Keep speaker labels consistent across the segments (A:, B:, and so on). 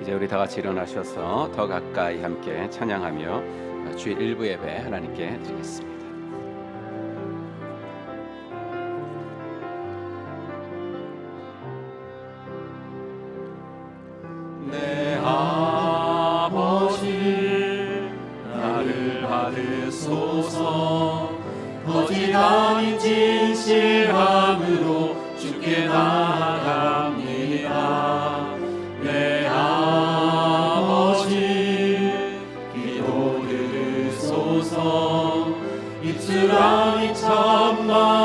A: 이제 우리 다 같이 일어나셔서 더 가까이 함께 찬양하며 주일 일부 예배 하나님께 드리겠습니다.
B: 내 아버지 나를 받으소서. 거짓 아닌 진실함으로 주께 나아갑니다. 내 아버지 기도 들으소서. 입술 아닌 참마음으로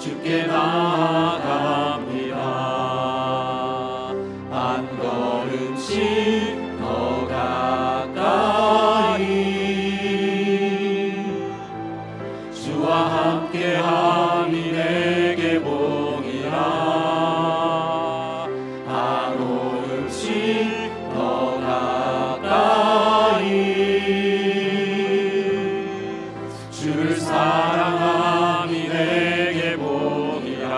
B: 주께 나아갑니다. 한 걸음씩 더 가까이 주와 함께함이 내게 복이라. 한 걸음씩 더 가까이 주를 사랑함이 내게 복이라.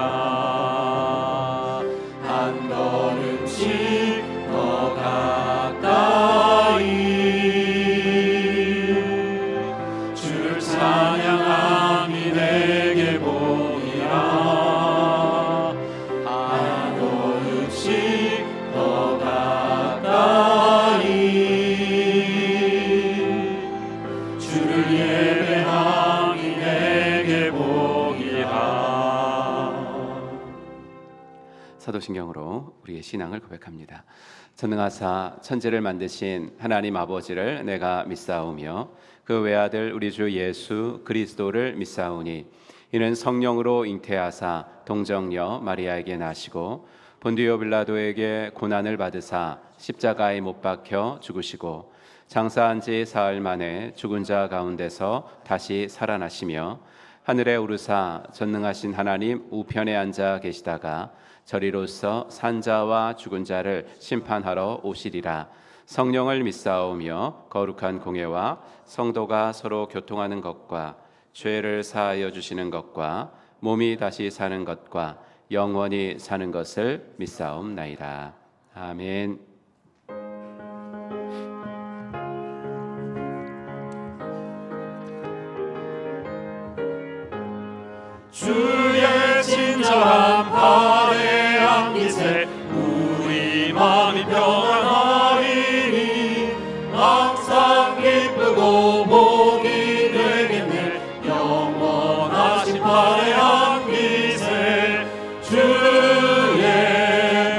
B: 한 걸음씩 더 가까이 주를 찬양함이 내게 복이라. 한 걸음씩 더 가까이 주를 예배함이 내게 복이라.
A: 사도신경으로 우리의 신앙을 고백합니다. 전능하사 천지를 만드신 하나님 아버지를 내가 믿사오며 그 외아들 우리 주 예수 그리스도를 믿사오니 이는 성령으로 잉태하사 동정녀 마리아에게 나시고 본디오 빌라도에게 고난을 받으사 십자가에 못 박혀 죽으시고 장사한 지 사흘 만에 죽은 자 가운데서 다시 살아나시며 하늘에 오르사 전능하신 하나님 우편에 앉아 계시다가 저리로서 산자와 죽은 자를 심판하러 오시리라. 성령을 믿사오며 거룩한 공예와 성도가 서로 교통하는 것과 죄를 사하여 주시는 것과 몸이 다시 사는 것과 영원히 사는 것을 믿사옵나이다. 아멘.
B: 주의 친절한 팔에 안기세 우리 마음이 평안하리니 항상 기쁘고 복이 되겠네. 영원하신 팔에 안기세 주의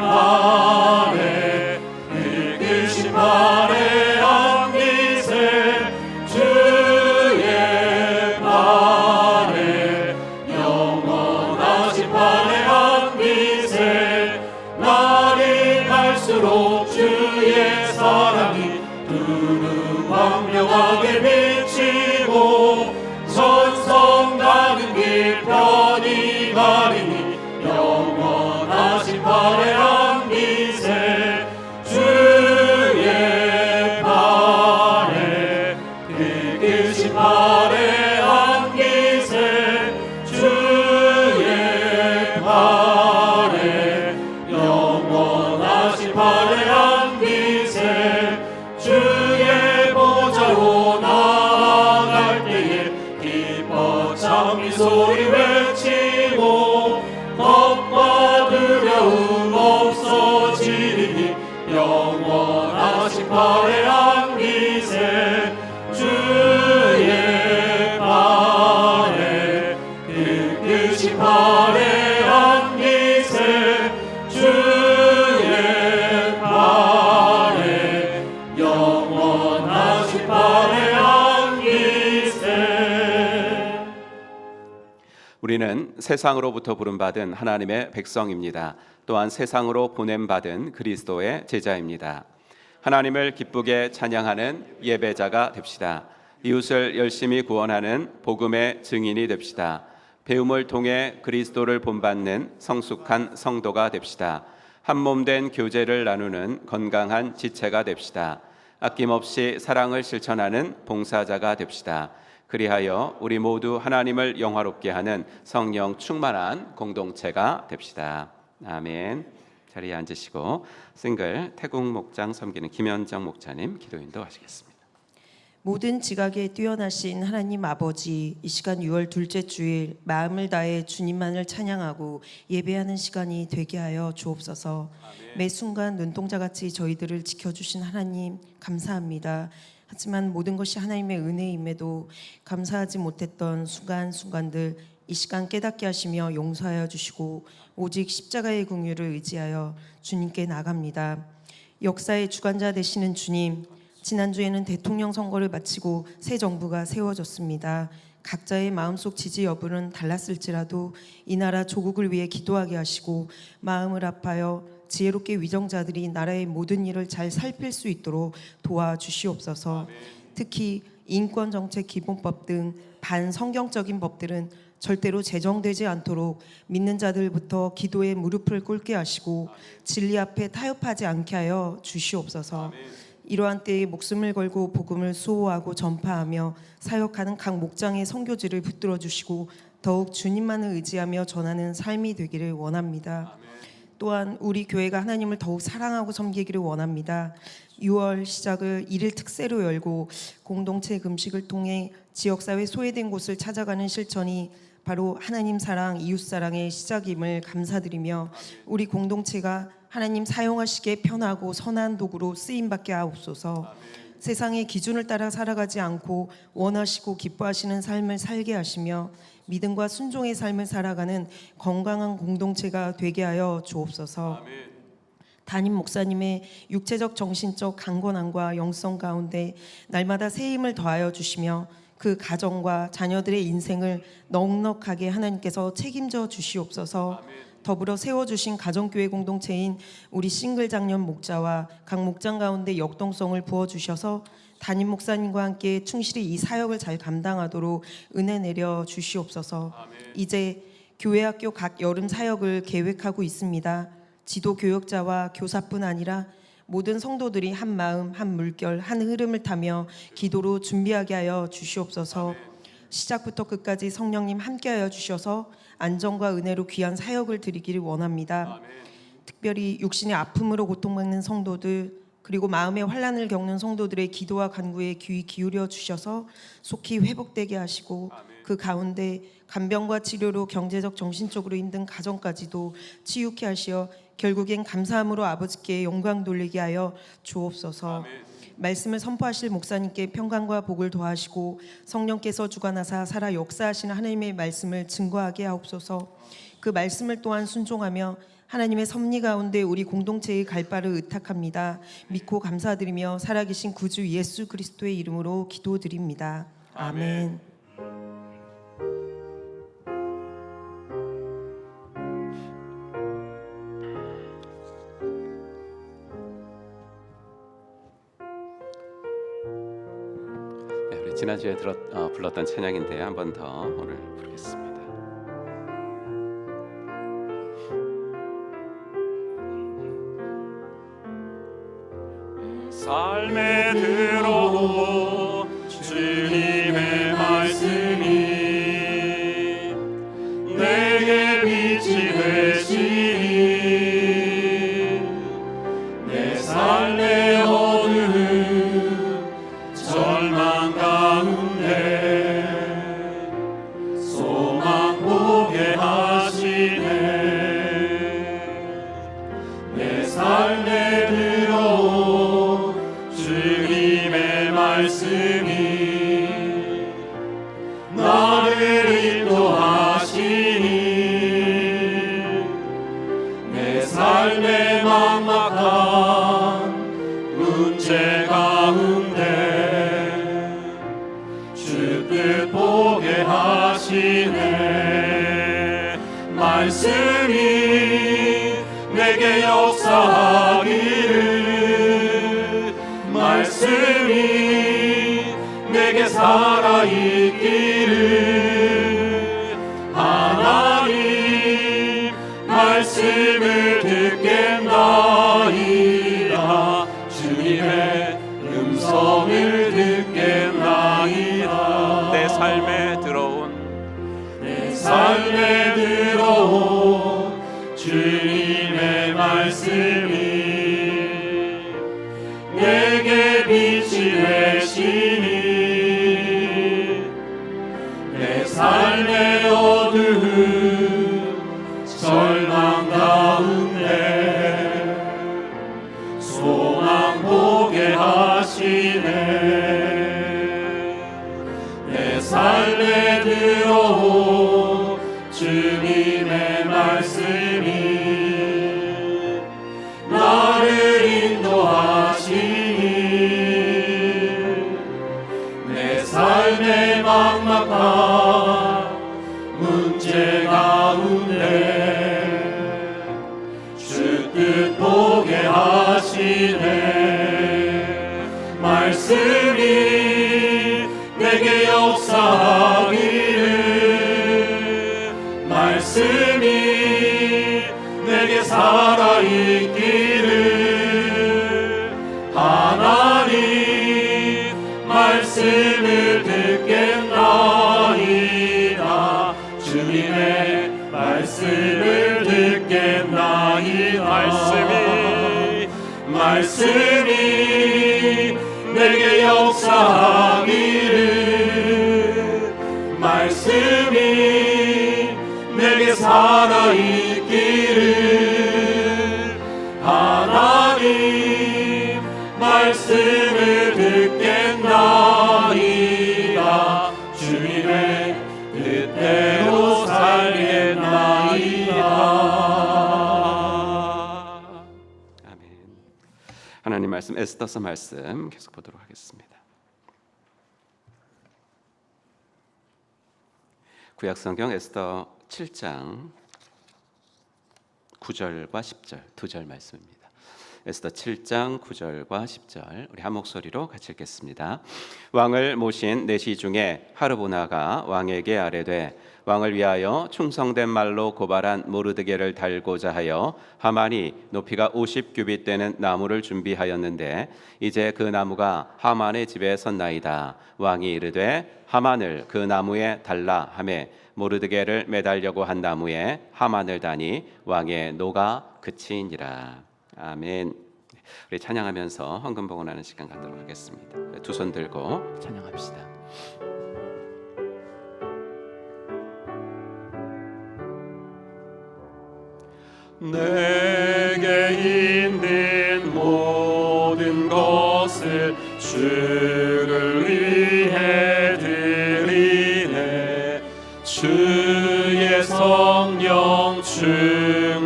B: 팔에 늙으신 팔에 안기세 주의 팔에 영원하신 팔에 안기세. 날이 갈수록 주의 사랑이 두루 광명하게 비치고 천성 가는 길 편히 가리니 영원하신 팔에 안기세 주의 팔에 늙으신 팔에 안기세 주의 팔에 영원하신 팔에 안기세. 주의 보좌로 나아갈 때에 기뻐 참이 소리 외치고 겁과 두려움 없어지리니 영원하신 팔에 안기세 주의 팔에 늙으신 팔에 안기세 주의 팔에 영원하신 팔에 안기세.
A: 우리는 세상으로부터 부름받은 하나님의 백성입니다. 또한 세상으로 보냄받은 그리스도의 제자입니다. 하나님을 기쁘게 찬양하는 예배자가 됩시다. 이웃을 열심히 구원하는 복음의 증인이 됩시다. 배움을 통해 그리스도를 본받는 성숙한 성도가 됩시다. 한몸된 교제를 나누는 건강한 지체가 됩시다. 아낌없이 사랑을 실천하는 봉사자가 됩시다. 그리하여 우리 모두 하나님을 영화롭게 하는 성령 충만한 공동체가 됩시다. 아멘. 자리에 앉으시고 싱글 태국 목장 섬기는 김현정 목사님 기도 인도하시겠습니다.
C: 모든 지각에 뛰어나신 하나님 아버지, 이 시간 6월 둘째 주일 마음을 다해 주님만을 찬양하고 예배하는 시간이 되게 하여 주옵소서. 매 순간 눈동자같이 저희들을 지켜주신 하나님 감사합니다. 하지만 모든 것이 하나님의 은혜임에도 감사하지 못했던 순간순간들 이 시간 깨닫게 하시며 용서하여 주시고 오직 십자가의 긍휼을 의지하여 주님께 나갑니다. 역사의 주관자 되시는 주님, 지난주에는 대통령 선거를 마치고 새 정부가 세워졌습니다. 각자의 마음속 지지 여부는 달랐을지라도 이 나라 조국을 위해 기도하게 하시고 마음을 아파요 지혜롭게 위정자들이 나라의 모든 일을 잘 살필 수 있도록 도와주시옵소서. 특히 인권정책 기본법 등 반성경적인 법들은 절대로 제정되지 않도록 믿는 자들부터 기도에 무릎을 꿇게 하시고 진리 앞에 타협하지 않게 하여 주시옵소서. 이러한 때에 목숨을 걸고 복음을 수호하고 전파하며 사역하는 각 목장의 선교지를 붙들어 주시고 더욱 주님만을 의지하며 전하는 삶이 되기를 원합니다. 또한 우리 교회가 하나님을 더욱 사랑하고 섬기기를 원합니다. 6월 시작을 1일 특세로 열고 공동체 금식을 통해 지역사회 소외된 곳을 찾아가는 실천이 바로 하나님 사랑, 이웃 사랑의 시작임을 감사드리며 우리 공동체가 하나님 사용하시기에 편하고 선한 도구로 쓰임받게 하옵소서. 세상의 기준을 따라 살아가지 않고 원하시고 기뻐하시는 삶을 살게 하시며 믿음과 순종의 삶을 살아가는 건강한 공동체가 되게 하여 주옵소서. 담임 목사님의 육체적 정신적 강건함과 영성 가운데 날마다 새 힘을 더하여 주시며 그 가정과 자녀들의 인생을 넉넉하게 하나님께서 책임져 주시옵소서. 더불어 세워주신 가정교회 공동체인 우리 싱글 장년 목자와 각 목장 가운데 역동성을 부어주셔서 담임 목사님과 함께 충실히 이 사역을 잘 감당하도록 은혜 내려 주시옵소서. 이제 교회 학교 각 여름 사역을 계획하고 있습니다. 지도 교역자와 교사뿐 아니라 모든 성도들이 한 마음 한 물결 한 흐름을 타며 기도로 준비하게 하여 주시옵소서. 시작부터 끝까지 성령님 함께하여 주셔서 안정과 은혜로 귀한 사역을 드리기를 원합니다. 특별히 육신의 아픔으로 고통받는 성도들 그리고 마음의 환난을 겪는 성도들의 기도와 간구에 귀 기울여 주셔서 속히 회복되게 하시고 그 가운데 간병과 치료로 경제적 정신적으로 힘든 가정까지도 치유케 하시어 결국엔 감사함으로 아버지께 영광 돌리게 하여 주옵소서. 말씀을 선포하실 목사님께 평강과 복을 더하시고 성령께서 주관하사 살아 역사하시는 하나님의 말씀을 증거하게 하옵소서. 그 말씀을 또한 순종하며 하나님의 섭리 가운데 우리 공동체의 갈 바를 의탁합니다. 믿고 감사드리며 살아계신 구주 예수 그리스도의 이름으로 기도드립니다. 아멘.
A: 우리 지난주에 불렀던 찬양인데 한 번 더 오늘 부르겠습니다.
B: 삶에 들어온 주님의 말씀이 내게 빛이 되시니 내 삶의 어두운 절망 가운데 소망 보게 하시네. 내 삶에 들어온 주님의 말씀이 나를 인도하시니 내 삶의 막막한 문제 가운데 주 뜻 보게 하시네. 말씀이 내게 역사하기를 말씀이 내게 살아있기를 하나님 말씀을 듣겠나이다. 주님의 음성을 듣겠나이다.
A: 내 삶에 들어온
B: 내 삶에 들어온 주님의 말씀 주님의 말씀이 나를 인도하시니 내 삶의 막막한 문제 가운데 주 뜻 보게 하시네. 말씀이 내게 역사하기를, 말씀이 내게 살아있기를, 하나님 말씀을 듣겠나이다. 주님의 말씀을 듣겠나이다. 말씀이 내게 역사하기를, 말씀이 내게 살아있기를, 하나님 말씀을 듣겠나이다. 주님의 뜻대로 살겠나이다.
A: 아멘. 하나님 말씀, 에스더서 말씀 계속 보도록 하겠습니다. 구약성경 에스더 7장 9절과 10절 두 절 말씀입니다. 에스더 7장 9절과 10절 우리 한 목소리로 같이 읽겠습니다. 왕을 모신 내시 중에 하르보나가 왕에게 아뢰되 왕을 위하여 충성된 말로 고발한 모르드게를 달고자 하여 하만이 높이가 50규빗 되는 나무를 준비하였는데 이제 그 나무가 하만의 집에 섰나이다. 왕이 이르되 하만을 그 나무에 달라 하매 모르드게를 매달려고 한 나무에 하만을 다니 왕의 노가 그치니라. 아멘. 우리 찬양하면서 헌금 봉헌하는 시간 갖도록 하겠습니다. 두 손 들고 찬양합시다.
B: 내게 있는 모든 것을 주를 위해 드리네. 주의 성령 충만하게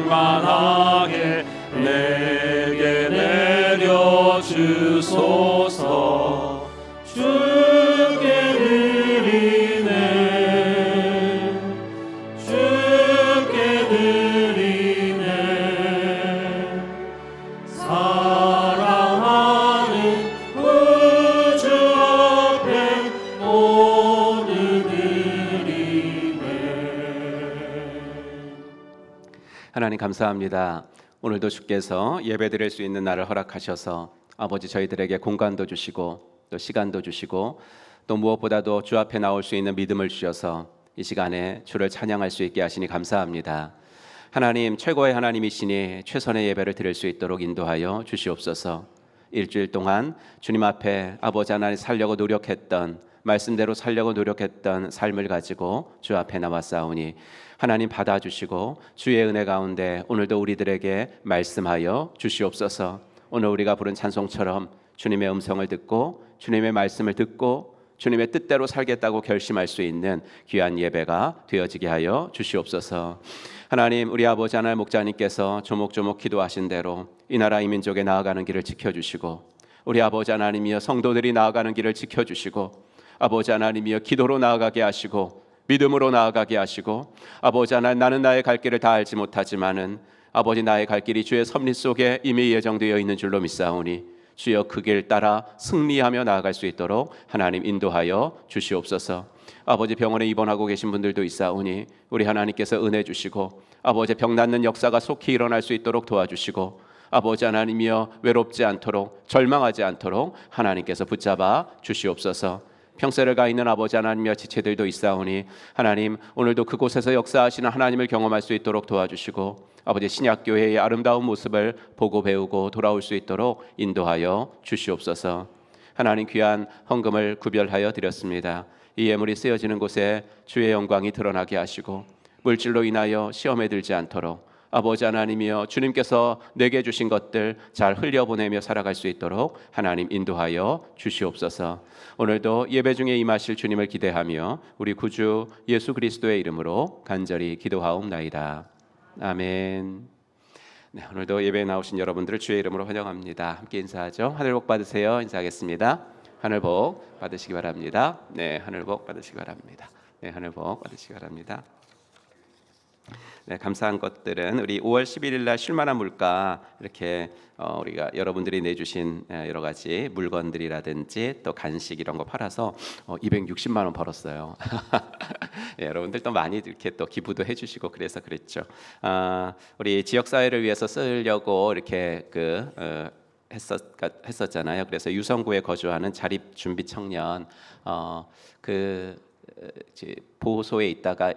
B: 내게 내려주소서. 주께 드리네, 주께 드리네. 사랑하는 우주 앞에 모두 드리네.
A: 하나님 감사합니다. 오늘도 주께서 예배드릴 수 있는 날을 허락하셔서 아버지 저희들에게 공간도 주시고 또 시간도 주시고 또 무엇보다도 주 앞에 나올 수 있는 믿음을 주셔서 이 시간에 주를 찬양할 수 있게 하시니 감사합니다. 하나님 최고의 하나님이시니 최선의 예배를 드릴 수 있도록 인도하여 주시옵소서. 일주일 동안 주님 앞에 아버지 하나님 살려고 노력했던 말씀대로 살려고 노력했던 삶을 가지고 주 앞에 나왔사오니 하나님 받아주시고 주의 은혜 가운데 오늘도 우리들에게 말씀하여 주시옵소서. 오늘 우리가 부른 찬송처럼 주님의 음성을 듣고 주님의 말씀을 듣고 주님의 뜻대로 살겠다고 결심할 수 있는 귀한 예배가 되어지게 하여 주시옵소서. 하나님 우리 아버지 하나님 목자님께서 조목조목 기도하신 대로 이 나라 이 민족에 나아가는 길을 지켜주시고 우리 아버지 하나님이여 성도들이 나아가는 길을 지켜주시고 아버지 하나님이여 기도로 나아가게 하시고 믿음으로 나아가게 하시고 아버지 하나님 나는 나의 갈 길을 다 알지 못하지만은 아버지 나의 갈 길이 주의 섭리 속에 이미 예정되어 있는 줄로 믿사오니 주여 그 길 따라 승리하며 나아갈 수 있도록 하나님 인도하여 주시옵소서. 아버지 병원에 입원하고 계신 분들도 있사오니 우리 하나님께서 은혜 주시고 아버지 병 낫는 역사가 속히 일어날 수 있도록 도와주시고 아버지 하나님이여 외롭지 않도록 절망하지 않도록 하나님께서 붙잡아 주시옵소서. 평세를 가 있는 아버지 하나님이여 지체들도 있사오니 하나님 오늘도 그곳에서 역사하시는 하나님을 경험할 수 있도록 도와주시고 아버지 신약교회의 아름다운 모습을 보고 배우고 돌아올 수 있도록 인도하여 주시옵소서. 하나님 귀한 헌금을 구별하여 드렸습니다. 이 예물이 쓰여지는 곳에 주의 영광이 드러나게 하시고 물질로 인하여 시험에 들지 않도록 아버지 하나님이여 주님께서 내게 주신 것들 잘 흘려보내며 살아갈 수 있도록 하나님 인도하여 주시옵소서. 오늘도 예배 중에 임하실 주님을 기대하며 우리 구주 예수 그리스도의 이름으로 간절히 기도하옵나이다. 아멘. 네, 오늘도 예배에 나오신 여러분들을 주의 이름으로 환영합니다. 함께 인사하죠. 하늘 복 받으세요. 인사하겠습니다. 하늘 복 받으시기 바랍니다. 네, 하늘 복 받으시기 바랍니다. 네, 하늘 복 받으시기 바랍니다. 네, 감사한 것들은 우리 5월 11일 날 쉴만한 물가 이렇게 우리가 여러분들이 내주신 여러 가지 물건들이라든지 또 간식 이런 거 팔아서 260만 원 벌었어요. 네, 여러분들 또 많이 이렇게 또 기부도 해주시고 그래서 그랬죠. 우리 지역 사회를 위해서 쓰려고 이렇게 했었잖아요. 그래서 유성구에 거주하는 자립 준비 청년 보호소에 있다가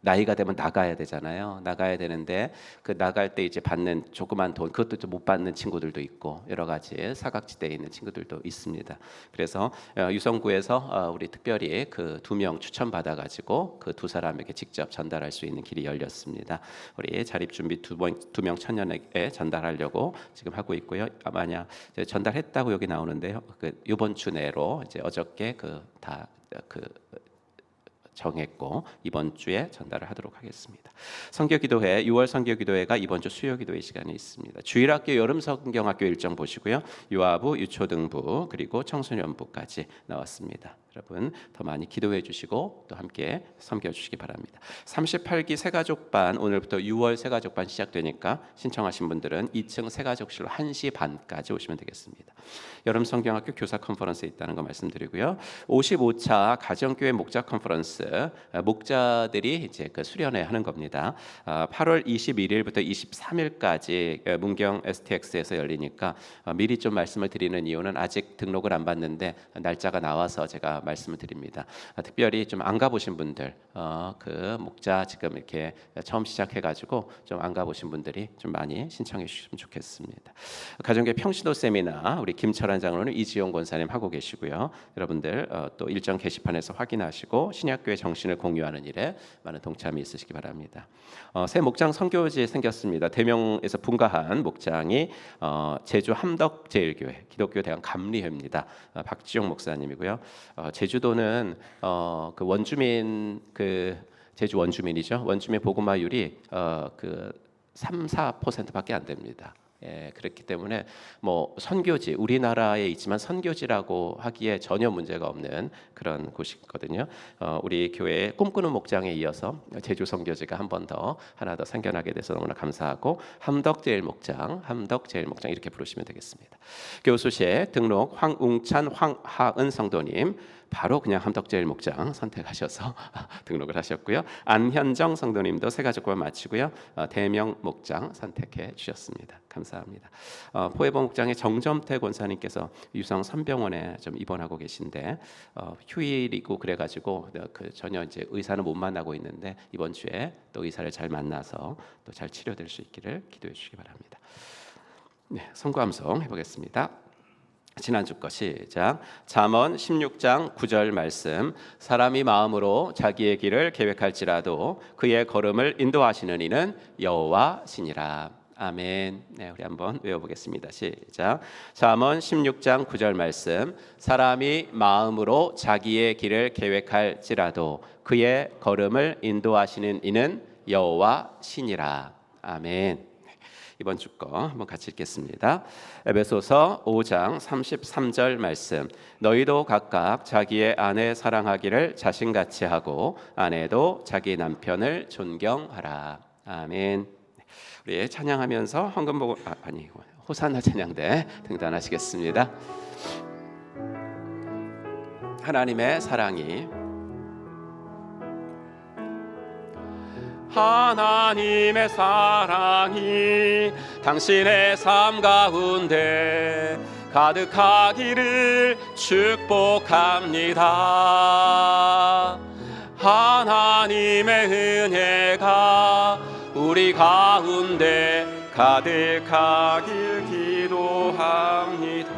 A: 나이가 되면 나가야 되잖아요. 나가야 되는데 그 나갈 때 이제 받는 조그만 돈 그것도 못 받는 친구들도 있고 여러 가지 사각지대에 있는 친구들도 있습니다. 그래서 유성구에서 우리 특별히 그 2명 추천 받아 가지고 그 2사람에게 직접 전달할 수 있는 길이 열렸습니다. 우리 자립 준비 2명 청년에게 전달하려고 지금 하고 있고요. 만약 전달했다고 여기 나오는데요. 이번 주 내로 이제 어저께 정했고 이번 주에 전달을 하도록 하겠습니다. 성교기도회 6월 성교기도회가 이번 주 수요기도회 시간에 있습니다. 주일학교 여름 성경학교 일정 보시고요. 유아부, 유초등부 그리고 청소년부까지 나왔습니다. 여러분 더 많이 기도해 주시고 또 함께 섬겨 주시기 바랍니다. 38기 새가족반 오늘부터 6월 새가족반 시작되니까 신청하신 분들은 2층 새가족실로 1시 반까지 오시면 되겠습니다. 여름 성경학교 교사 컨퍼런스에 있다는 거 말씀드리고요. 55차 가정교회 목자 컨퍼런스 목자들이 이제 수련회 하는 겁니다. 8월 21일부터 23일까지 문경 STX에서 열리니까 미리 좀 말씀을 드리는 이유는 아직 등록을 안 받는데 날짜가 나와서 제가 말씀을 드립니다. 특별히 좀 안 가보신 분들, 그 목자 지금 이렇게 처음 시작해가지고 좀 안 가보신 분들이 좀 많이 신청해 주시면 좋겠습니다. 가정교회 평신도 세미나 우리 김철환 장로는 이지용 권사님 하고 계시고요. 여러분들 또 일정 게시판에서 확인하시고 신약교회 정신을 공유하는 일에 많은 동참이 있으시기 바랍니다. 새 목장 선교지 생겼습니다. 대명에서 분가한 목장이 제주 함덕제일교회 기독교대학 감리회입니다. 박지용 목사님이고요. 제주도는 그 원주민 제주 원주민이죠. 원주민 복음화율이 3-4%밖에 안 됩니다. 그렇기 때문에 선교지 우리나라에 있지만 선교지라고 하기에 전혀 문제가 없는 그런 곳이거든요. 우리 교회 꿈꾸는 목장에 이어서 제주 선교지가 하나 더 생겨나게 돼서 너무나 감사하고 함덕제일목장 이렇게 부르시면 되겠습니다. 교수실 등록 황웅찬 황하은 성도님 바로 그냥 함덕제일목장 선택하셔서 등록을 하셨고요. 안현정 성도님도 새가족관 마치고요. 대명 목장 선택해 주셨습니다. 감사합니다. 포에버 목장의 정점태 권사님께서 유성 선병원에 좀 입원하고 계신데 휴일이고 그래가지고 전혀 이제 의사는 못 만나고 있는데 이번 주에 또 의사를 잘 만나서 또 잘 치료될 수 있기를 기도해 주시기 바랍니다. 네, 성구함송 해보겠습니다. 지난주 거 시작. 잠언 16장 9절 말씀. 사람이 마음으로 자기의 길을 계획할지라도 그의 걸음을 인도하시는 이는 여호와시니라. 아멘. 네, 우리 한번 외워보겠습니다. 시작. 잠언 16장 9절 말씀. 사람이 마음으로 자기의 길을 계획할지라도 그의 걸음을 인도하시는 이는 여호와시니라. 아멘. 이번 주 거 한번 같이 읽겠습니다. 에베소서 5장 33절 말씀. 너희도 각각 자기의 아내 사랑하기를 자신같이 하고 아내도 자기 남편을 존경하라. 아멘. 우리 찬양하면서 헌금보고 호산나 찬양대 등단하시겠습니다. 하나님의 사랑이 하나님의 사랑이 당신의 삶 가운데 가득하기를 축복합니다. 하나님의 은혜가 우리 가운데 가득하길 기도합니다.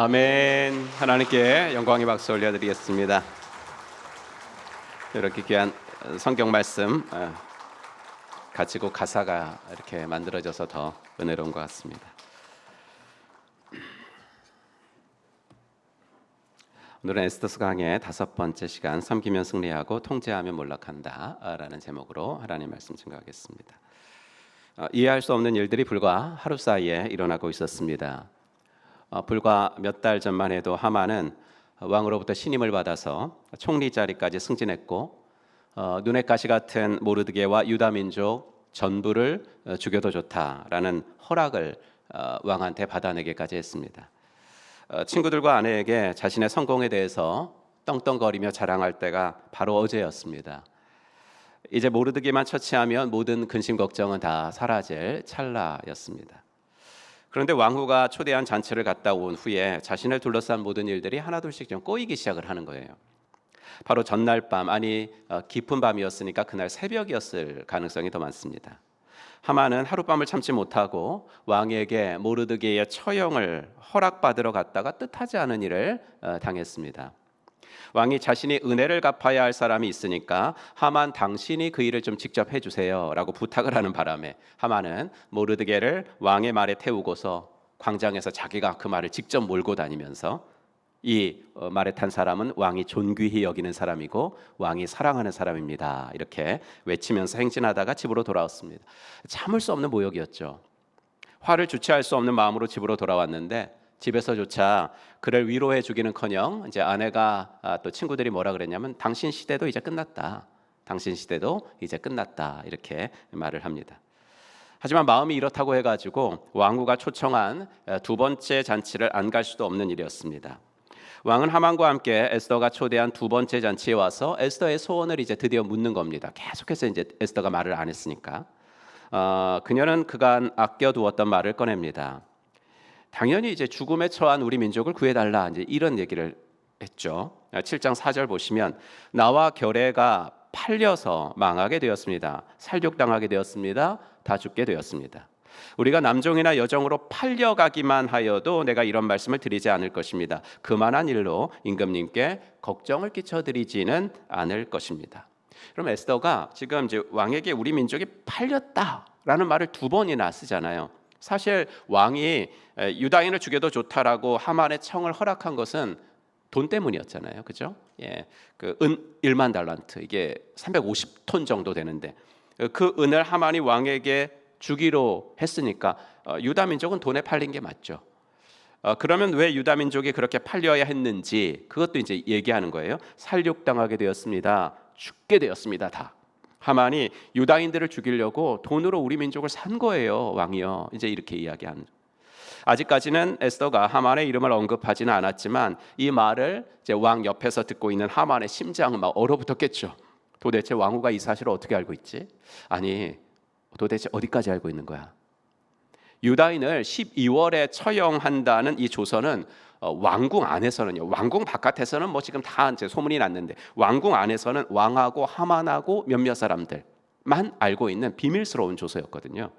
A: 아멘. 하나님께 영광의 박수 올려드리겠습니다. 이렇게 귀한 성경 말씀 가지고 가사가 이렇게 만들어져서 더 은혜로운 것 같습니다. 오늘은 에스더서 강의 5번째 시간, 섬기면 승리하고 통제하면 몰락한다 라는 제목으로 하나님 말씀 증거하겠습니다. 이해할 수 없는 일들이 불과 하루 사이에 일어나고 있었습니다. 불과 몇 달 전만 해도 하만은 왕으로부터 신임을 받아서 총리 자리까지 승진했고 눈의 가시 같은 모르드게와 유다 민족 전부를 죽여도 좋다라는 허락을 왕한테 받아내기까지 했습니다. 친구들과 아내에게 자신의 성공에 대해서 떵떵거리며 자랑할 때가 바로 어제였습니다. 이제 모르드게만 처치하면 모든 근심 걱정은 다 사라질 찰나였습니다. 그런데 왕후가 초대한 잔치를 갔다 온 후에 자신을 둘러싼 모든 일들이 하나둘씩 좀 꼬이기 시작을 하는 거예요. 바로 전날 밤, 깊은 밤이었으니까 그날 새벽이었을 가능성이 더 많습니다. 하만은 하룻밤을 참지 못하고 왕에게 모르드게의 처형을 허락받으러 갔다가 뜻하지 않은 일을 당했습니다. 왕이 자신이 은혜를 갚아야 할 사람이 있으니까 하만 당신이 그 일을 좀 직접 해주세요 라고 부탁을 하는 바람에 하만은 모르드게를 왕의 말에 태우고서 광장에서 자기가 그 말을 직접 몰고 다니면서 이 말에 탄 사람은 왕이 존귀히 여기는 사람이고 왕이 사랑하는 사람입니다 이렇게 외치면서 행진하다가 집으로 돌아왔습니다. 참을 수 없는 모욕이었죠. 화를 주체할 수 없는 마음으로 집으로 돌아왔는데 집에서조차 그를 위로해 주기는커녕 이제 아내가 또 친구들이 뭐라 그랬냐면 당신 시대도 이제 끝났다. 당신 시대도 이제 끝났다. 이렇게 말을 합니다. 하지만 마음이 이렇다고 해가지고 왕후가 초청한 2번째 잔치를 안 갈 수도 없는 일이었습니다. 왕은 하만과 함께 에스더가 초대한 2번째 잔치에 와서 에스더의 소원을 이제 드디어 묻는 겁니다. 계속해서 이제 에스더가 말을 안 했으니까 그녀는 그간 아껴두었던 말을 꺼냅니다. 당연히 이제 죽음에 처한 우리 민족을 구해달라 이제 이런 얘기를 했죠. 7장 4절 보시면 나와 결애가 팔려서 망하게 되었습니다. 살육당하게 되었습니다. 다 죽게 되었습니다. 우리가 남종이나 여종으로 팔려가기만 하여도 내가 이런 말씀을 드리지 않을 것입니다. 그만한 일로 임금님께 걱정을 끼쳐드리지는 않을 것입니다. 그럼 에스더가 지금 이제 왕에게 우리 민족이 팔렸다라는 말을 2번이나 쓰잖아요. 사실 왕이 유다인을 죽여도 좋다라고 하만의 청을 허락한 것은 돈 때문이었잖아요, 그죠? 그 은 1만 달란트 이게 350톤 정도 되는데 그 은을 하만이 왕에게 주기로 했으니까 유다 민족은 돈에 팔린 게 맞죠. 그러면 왜 유다 민족이 그렇게 팔려야 했는지 그것도 이제 얘기하는 거예요. 살육당하게 되었습니다. 죽게 되었습니다. 다. 하만이 유다인들을 죽이려고 돈으로 우리 민족을 산 거예요, 왕이요. 이제 이렇게 이야기한. 아직까지는 에스더가 하만의 이름을 언급하지는 않았지만 이 말을 이제 왕 옆에서 듣고 있는 하만의 심장은 막 얼어붙었겠죠. 도대체 왕후가 이 사실을 어떻게 알고 있지? 아니, 도대체 어디까지 알고 있는 거야? 유다인을 12월에 처형한다는 이 조서는 왕궁 안에서는요. 왕궁 바깥에서는 뭐 지금 다 이제 소문이 났는데 왕궁 안에서는 왕하고 하만하고 몇몇 사람들만 알고 있는 비밀스러운 조서였거든요.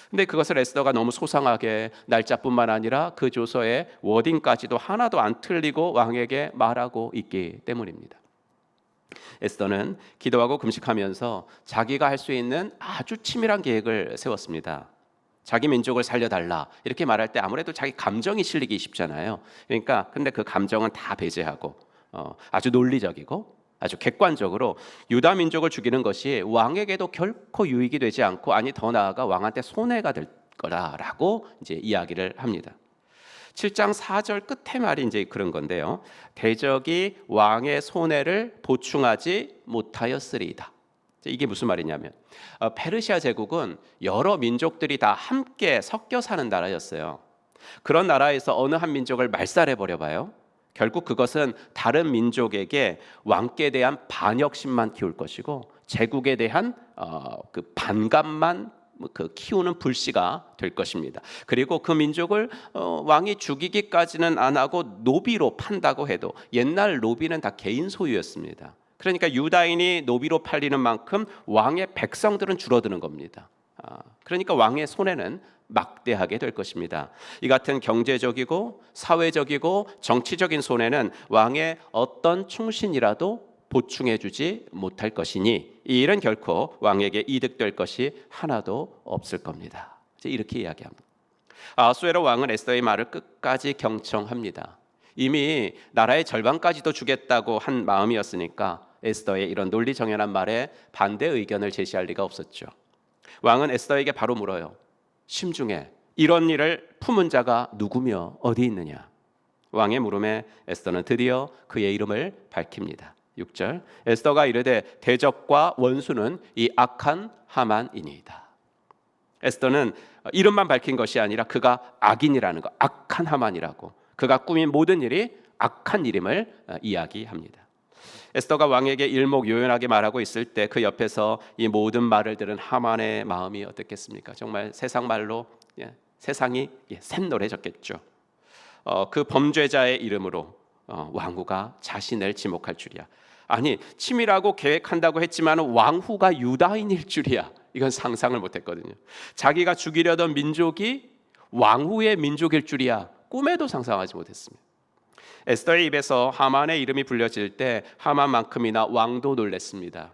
A: 근데 그것을 에스더가 너무 소상하게 날짜뿐만 아니라 그 조서의 워딩까지도 하나도 안 틀리고 왕에게 말하고 있기 때문입니다. 에스더는 기도하고 금식하면서 자기가 할 수 있는 아주 치밀한 계획을 세웠습니다. 자기 민족을 살려달라 이렇게 말할 때 아무래도 자기 감정이 실리기 쉽잖아요. 그러니까 근데 그 감정은 다 배제하고 아주 논리적이고 아주 객관적으로 유다 민족을 죽이는 것이 왕에게도 결코 유익이 되지 않고 아니 더 나아가 왕한테 손해가 될 거라라고 이제 이야기를 합니다. 7장 4절 끝에 말이 이제 그런 건데요. 대적이 왕의 손해를 보충하지 못하였으리이다. 이게 무슨 말이냐면 페르시아 제국은 여러 민족들이 다 함께 섞여 사는 나라였어요. 그런 나라에서 어느 한 민족을 말살해 버려 봐요. 결국 그것은 다른 민족에게 왕께 대한 반역심만 키울 것이고 제국에 대한 그 반감만 그 키우는 불씨가 될 것입니다. 그리고 그 민족을 왕이 죽이기까지는 안 하고 노비로 판다고 해도 옛날 노비는 다 개인 소유였습니다. 그러니까 유다인이 노비로 팔리는 만큼 왕의 백성들은 줄어드는 겁니다. 그러니까 왕의 손해는 막대하게 될 것입니다. 이 같은 경제적이고 사회적이고 정치적인 손해는 왕의 어떤 충신이라도 보충해주지 못할 것이니 이 일은 결코 왕에게 이득될 것이 하나도 없을 겁니다. 이렇게 이야기합니다. 아하수에로 왕은 에스더의 말을 끝까지 경청합니다. 이미 나라의 절반까지도 주겠다고 한 마음이었으니까 에스더의 이런 논리정연한 말에 반대 의견을 제시할 리가 없었죠. 왕은 에스더에게 바로 물어요. 심중에 이런 일을 품은 자가 누구며 어디 있느냐? 왕의 물음에 에스더는 드디어 그의 이름을 밝힙니다. 6절 에스더가 이르되 대적과 원수는 이 악한 하만이니이다. 에스더는 이름만 밝힌 것이 아니라 그가 악인이라는 것, 악한 하만이라고, 그가 꾸민 모든 일이 악한 일임을 이야기합니다. 에스더가 왕에게 일목요연하게 말하고 있을 때 그 옆에서 이 모든 말을 들은 하만의 마음이 어떻겠습니까? 정말 세상 말로 세상이 샛노래졌겠죠. 그 범죄자의 이름으로 왕후가 자신을 지목할 줄이야. 아니, 치밀하고 계획한다고 했지만 왕후가 유다인일 줄이야. 이건 상상을 못했거든요. 자기가 죽이려던 민족이 왕후의 민족일 줄이야. 꿈에도 상상하지 못했습니다. 에스더의 입에서 하만의 이름이 불려질 때 하만만큼이나 왕도 놀랐습니다.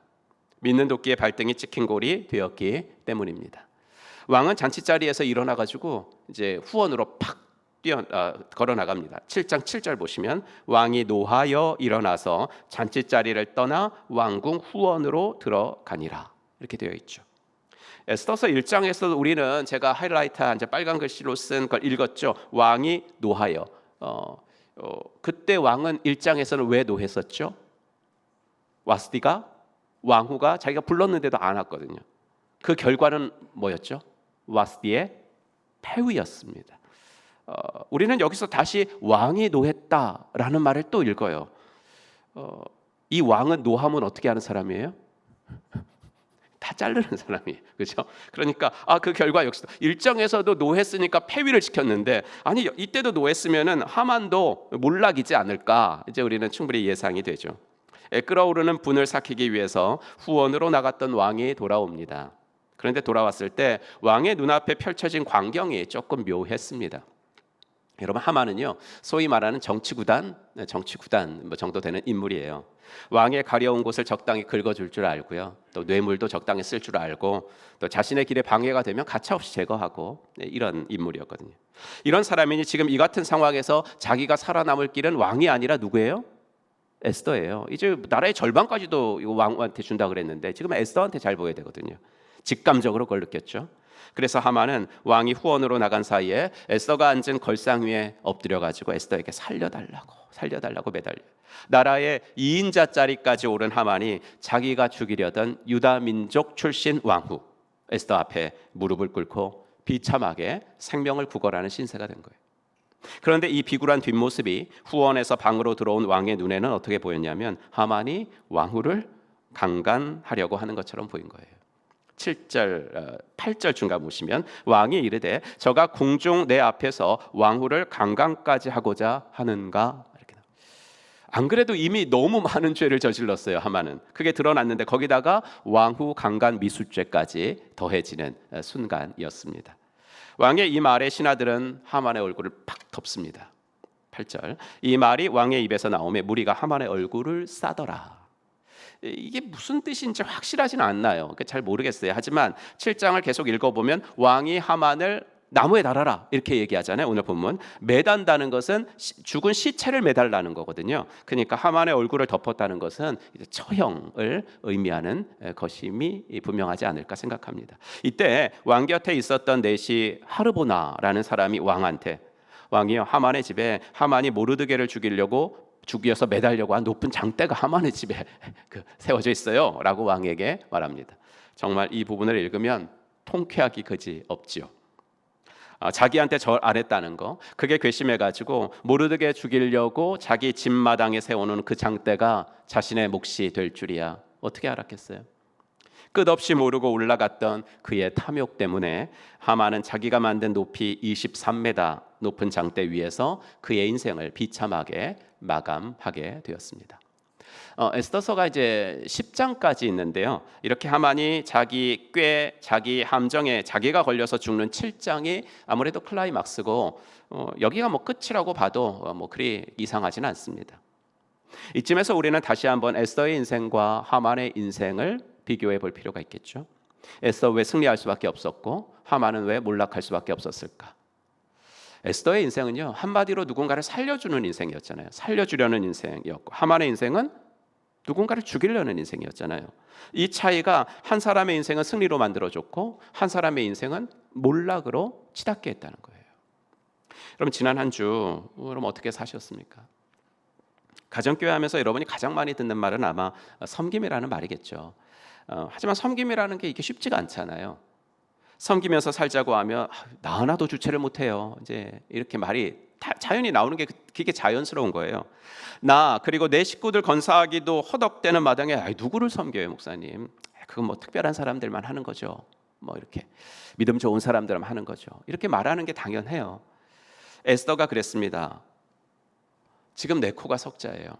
A: 믿는 도끼의 발등이 찍힌 골이 되었기 때문입니다. 왕은 잔치자리에서 일어나 가지고 이제 후원으로 팍 걸어 나갑니다. 7장 7절 보시면 왕이 노하여 일어나서 잔치자리를 떠나 왕궁 후원으로 들어가니라 이렇게 되어 있죠. 에스더서 1장에서 우리는 제가 하이라이트한 이제 빨간 글씨로 쓴 걸 읽었죠. 왕이 노하여. 그때 왕은 1장에서는 왜 노했었죠? 와스디가 왕후가 자기가 불렀는데도 안 왔거든요. 그 결과는 뭐였죠? 와스디의 패위였습니다. 우리는 여기서 다시 왕이 노했다라는 말을 또 읽어요. 이 왕은 노하면 어떻게 하는 사람이에요? 다 자르는 사람이에요. 그렇죠? 그러니까 그 결과 역시도 일정에서도 노했으니까 폐위를 시켰는데 아니 이때도 노했으면은 하만도 몰락이지 않을까? 이제 우리는 충분히 예상이 되죠. 끓어오르는 분을 삭히기 위해서 후원으로 나갔던 왕이 돌아옵니다. 그런데 돌아왔을 때 왕의 눈앞에 펼쳐진 광경이 조금 묘했습니다. 여러분, 하만은요 소위 말하는 정치구단 정도 되는 인물이에요. 왕의 가려운 곳을 적당히 긁어줄 줄 알고요, 또 뇌물도 적당히 쓸 줄 알고, 또 자신의 길에 방해가 되면 가차없이 제거하고, 이런 인물이었거든요. 이런 사람이니 지금 이 같은 상황에서 자기가 살아남을 길은 왕이 아니라 누구예요? 에스더예요. 이제 나라의 절반까지도 왕한테 준다 그랬는데 지금 에스더한테 잘 보여야 되거든요. 직감적으로 그걸 느꼈죠. 그래서 하만은 왕이 후원으로 나간 사이에 에스더가 앉은 걸상 위에 엎드려 가지고 에스더에게 살려달라고 매달려. 나라의 2인자 자리까지 오른 하만이 자기가 죽이려던 유다 민족 출신 왕후 에스더 앞에 무릎을 꿇고 비참하게 생명을 구걸하는 신세가 된 거예요. 그런데 이 비굴한 뒷모습이 후원에서 방으로 들어온 왕의 눈에는 어떻게 보였냐면 하만이 왕후를 강간하려고 하는 것처럼 보인 거예요. 7절, 8절 중간 보시면 왕이 이르되 저가 궁중 내 앞에서 왕후를 강간까지 하고자 하는가? 이렇게 나옵니다. 안 그래도 이미 너무 많은 죄를 저질렀어요. 하만은. 그게 드러났는데 거기다가 왕후 강간 미수죄까지 더해지는 순간이었습니다. 왕의 이 말에 신하들은 하만의 얼굴을 팍 덮습니다. 8절 이 말이 왕의 입에서 나오매 무리가 하만의 얼굴을 싸더라. 이게 무슨 뜻인지 확실하지는 않나요? 잘 모르겠어요. 하지만 7장을 계속 읽어보면 왕이 하만을 나무에 달아라 이렇게 얘기하잖아요. 오늘 본문 매단다는 것은 죽은 시체를 매달라는 거거든요. 그러니까 하만의 얼굴을 덮었다는 것은 이제 처형을 의미하는 것임이 분명하지 않을까 생각합니다. 이때 왕 곁에 있었던 넷이 하르보나라는 사람이 왕이요 하만의 집에 하만이 모르드게를 죽여서 매달려고 한 높은 장대가 하만의 집에 세워져 있어요 라고 왕에게 말합니다. 정말 이 부분을 읽으면 통쾌하기 그지 없지요. 자기한테 절 안 했다는 거, 그게 괘씸해가지고 모르드게 죽이려고 자기 집 마당에 세워놓은 그 장대가 자신의 몫이 될 줄이야 어떻게 알았겠어요? 끝없이 모르고 올라갔던 그의 탐욕 때문에 하만은 자기가 만든 높이 23m 높은 장대 위에서 그의 인생을 비참하게 마감하게 되었습니다. 에스더서가 이제 10장까지 있는데요. 이렇게 하만이 자기 꾀, 자기 함정에 자기가 걸려서 죽는 7장이 아무래도 클라이막스고 여기가 뭐 끝이라고 봐도 뭐 그리 이상하지는 않습니다. 이쯤에서 우리는 다시 한번 에스더의 인생과 하만의 인생을 비교해 볼 필요가 있겠죠. 에스더 왜 승리할 수밖에 없었고 하만은 왜 몰락할 수밖에 없었을까? 에스더의 인생은요, 한마디로 누군가를 살려주는 인생이었잖아요. 살려주려는 인생이었고, 하만의 인생은 누군가를 죽이려는 인생이었잖아요. 이 차이가 한 사람의 인생은 승리로 만들어줬고 한 사람의 인생은 몰락으로 치닫게 했다는 거예요. 그럼 지난 한 주 그럼 어떻게 사셨습니까? 가정교회 하면서 여러분이 가장 많이 듣는 말은 아마 섬김이라는 말이겠죠. 하지만 섬김이라는 게 이게 쉽지가 않잖아요. 섬기면서 살자고 하면 나 하나도 주체를 못해요. 이제 이렇게 말이 자연히 나오는 게 그게 자연스러운 거예요. 나 그리고 내 식구들 건사하기도 허덕대는 마당에 누구를 섬겨요, 목사님? 그건 뭐 특별한 사람들만 하는 거죠. 뭐 이렇게 믿음 좋은 사람들만 하는 거죠. 이렇게 말하는 게 당연해요. 에스더가 그랬습니다. 지금 내 코가 석자예요.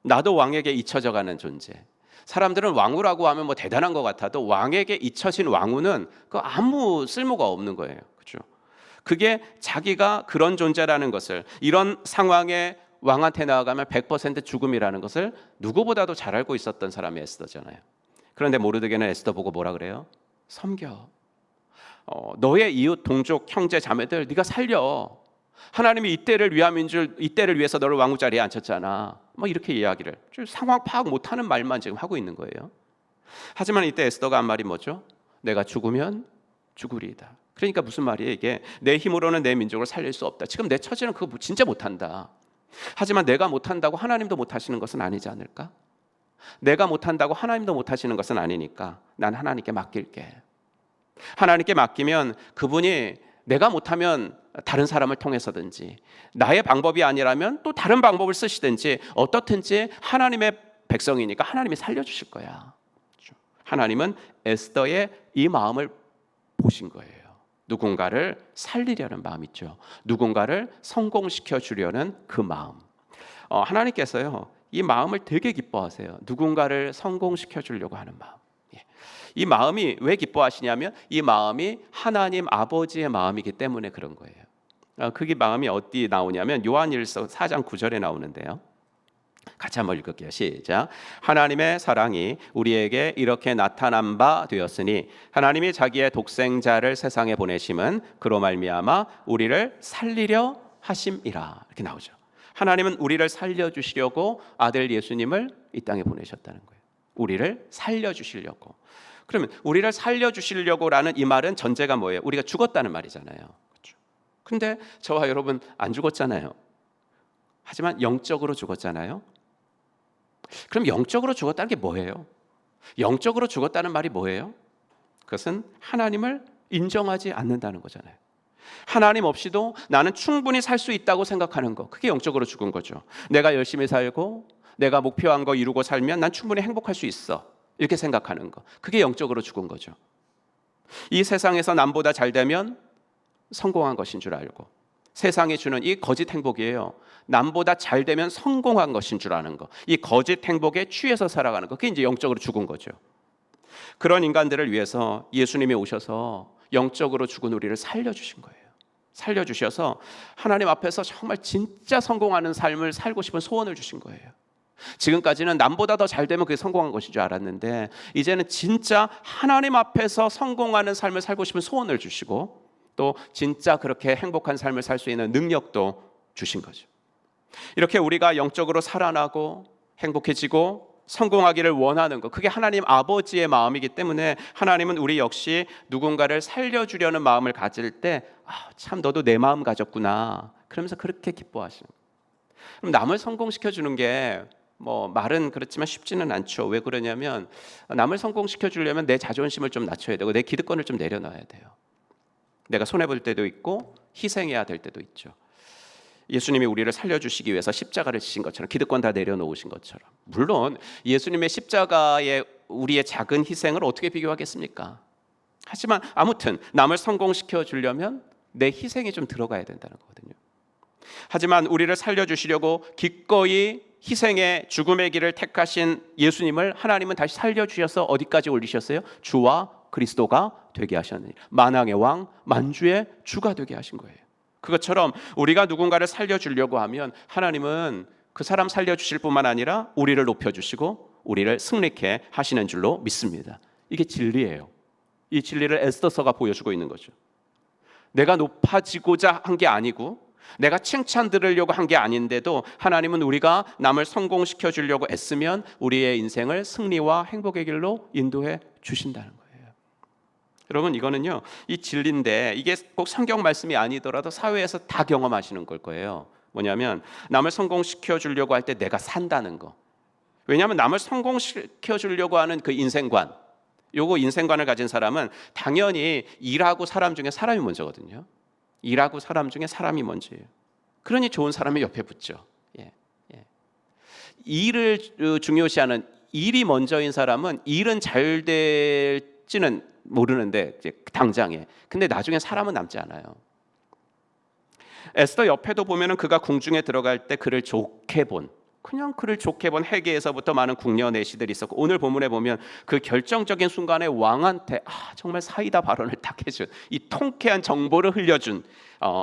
A: 나도 왕에게 잊혀져가는 존재. 사람들은 왕후라고 하면 뭐 대단한 것 같아도 왕에게 잊혀진 왕후는 그 아무 쓸모가 없는 거예요. 그렇죠? 그게 자기가 그런 존재라는 것을, 이런 상황에 왕한테 나아가면 100% 죽음이라는 것을 누구보다도 잘 알고 있었던 사람이 에스더잖아요. 그런데 모르드게는 에스더 보고 뭐라 그래요? 섬겨. 너의 이웃, 동족, 형제, 자매들 네가 살려. 하나님이 이때를 위함인 줄, 이때를 위해서 너를 왕후 자리에 앉혔잖아. 뭐 이렇게 이야기를, 상황 파악 못하는 말만 지금 하고 있는 거예요. 하지만 이때 에스더가 한 말이 뭐죠? 내가 죽으면 죽으리이다. 그러니까 무슨 말이에요 이게? 내 힘으로는 내 민족을 살릴 수 없다. 지금 내 처지는 그거 진짜 못한다. 하지만 내가 못한다고 하나님도 못하시는 것은 아니지 않을까? 내가 못한다고 하나님도 못하시는 것은 아니니까 난 하나님께 맡길게. 하나님께 맡기면 그분이 내가 못하면 다른 사람을 통해서든지, 나의 방법이 아니라면 또 다른 방법을 쓰시든지, 어떻든지 하나님의 백성이니까 하나님이 살려주실 거야. 하나님은 에스더의 이 마음을 보신 거예요. 누군가를 살리려는 마음 있죠. 누군가를 성공시켜 주려는 그 마음. 하나님께서요, 이 마음을 되게 기뻐하세요. 누군가를 성공시켜 주려고 하는 마음. 이 마음이 왜 기뻐하시냐면 이 마음이 하나님 아버지의 마음이기 때문에 그런 거예요. 그게 마음이 어디 나오냐면 요한일서 4장 9절에 나오는데요. 같이 한번 읽을게요. 시작. 하나님의 사랑이 우리에게 이렇게 나타난 바 되었으니 하나님이 자기의 독생자를 세상에 보내심은 그로 말미암아 우리를 살리려 하심이라. 이렇게 나오죠. 하나님은 우리를 살려주시려고 아들 예수님을 이 땅에 보내셨다는 거예요. 우리를 살려주시려고. 그러면 우리를 살려주시려고라는 이 말은 전제가 뭐예요? 우리가 죽었다는 말이잖아요. 그렇죠? 근데 저와 여러분 안 죽었잖아요. 하지만 영적으로 죽었잖아요. 그럼 영적으로 죽었다는 게 뭐예요? 영적으로 죽었다는 말이 뭐예요? 그것은 하나님을 인정하지 않는다는 거잖아요. 하나님 없이도 나는 충분히 살 수 있다고 생각하는 거, 그게 영적으로 죽은 거죠. 내가 열심히 살고 내가 목표한 거 이루고 살면 난 충분히 행복할 수 있어, 이렇게 생각하는 거, 그게 영적으로 죽은 거죠. 이 세상에서 남보다 잘 되면 성공한 것인 줄 알고, 세상이 주는 이 거짓 행복이에요. 남보다 잘 되면 성공한 것인 줄 아는 거, 이 거짓 행복에 취해서 살아가는 거, 그게 이제 영적으로 죽은 거죠. 그런 인간들을 위해서 예수님이 오셔서 영적으로 죽은 우리를 살려주신 거예요. 살려주셔서 하나님 앞에서 정말 진짜 성공하는 삶을 살고 싶은 소원을 주신 거예요. 지금까지는 남보다 더 잘 되면 그게 성공한 것인 줄 알았는데, 이제는 진짜 하나님 앞에서 성공하는 삶을 살고 싶은 소원을 주시고, 또 진짜 그렇게 행복한 삶을 살 수 있는 능력도 주신 거죠. 이렇게 우리가 영적으로 살아나고 행복해지고 성공하기를 원하는 것, 그게 하나님 아버지의 마음이기 때문에 하나님은 우리 역시 누군가를 살려주려는 마음을 가질 때 참 너도 내 마음 가졌구나, 그러면서 그렇게 기뻐하시는 거예요. 그럼 남을 성공시켜주는 게 뭐 말은 그렇지만 쉽지는 않죠. 왜 그러냐면 남을 성공시켜주려면 내 자존심을 좀 낮춰야 되고 내 기득권을 좀 내려놔야 돼요. 내가 손해볼 때도 있고 희생해야 될 때도 있죠. 예수님이 우리를 살려주시기 위해서 십자가를 지신 것처럼, 기득권 다 내려놓으신 것처럼. 물론 예수님의 십자가의 우리의 작은 희생을 어떻게 비교하겠습니까? 하지만 아무튼 남을 성공시켜 주려면 내 희생이 좀 들어가야 된다는 거거든요. 하지만 우리를 살려주시려고 기꺼이 희생의 죽음의 길을 택하신 예수님을 하나님은 다시 살려주셔서 어디까지 올리셨어요? 주와 그리스도가 되게 하셨느니 만왕의 왕 만주의 주가 되게 하신 거예요. 그것처럼 우리가 누군가를 살려주려고 하면 하나님은 그 사람 살려주실 뿐만 아니라 우리를 높여주시고 우리를 승리케 하시는 줄로 믿습니다. 이게 진리예요. 이 진리를 에스더서가 보여주고 있는 거죠. 내가 높아지고자 한 게 아니고 내가 칭찬 들으려고 한 게 아닌데도 하나님은 우리가 남을 성공시켜 주려고 애쓰면 우리의 인생을 승리와 행복의 길로 인도해 주신다는 거예요. 여러분, 이거는요, 이 진리인데 이게 꼭 성경 말씀이 아니더라도 사회에서 다 경험하시는 걸 거예요. 뭐냐면 남을 성공시켜 주려고 할 때 내가 산다는 거. 왜냐하면 남을 성공시켜 주려고 하는 그 인생관, 요거 인생관을 가진 사람은 당연히 일하고 사람 중에 사람이 먼저거든요. 일하고 사람 중에 사람이 먼저예요. 그러니 좋은 사람이 옆에 붙죠. 일을 중요시하는, 일이 먼저인 사람은 일은 잘 될지는 모르는데 이제 당장에, 근데 나중에 사람은 남지 않아요. 에스더 옆에도 보면은 그가 궁중에 들어갈 때 그를 좋게 본, 그냥 그를 좋게 본 해계에서부터 많은 궁녀 내시들이 있었고, 오늘 본문에 보면 그 결정적인 순간에 왕한테 정말 사이다 발언을 딱 해준, 이 통쾌한 정보를 흘려준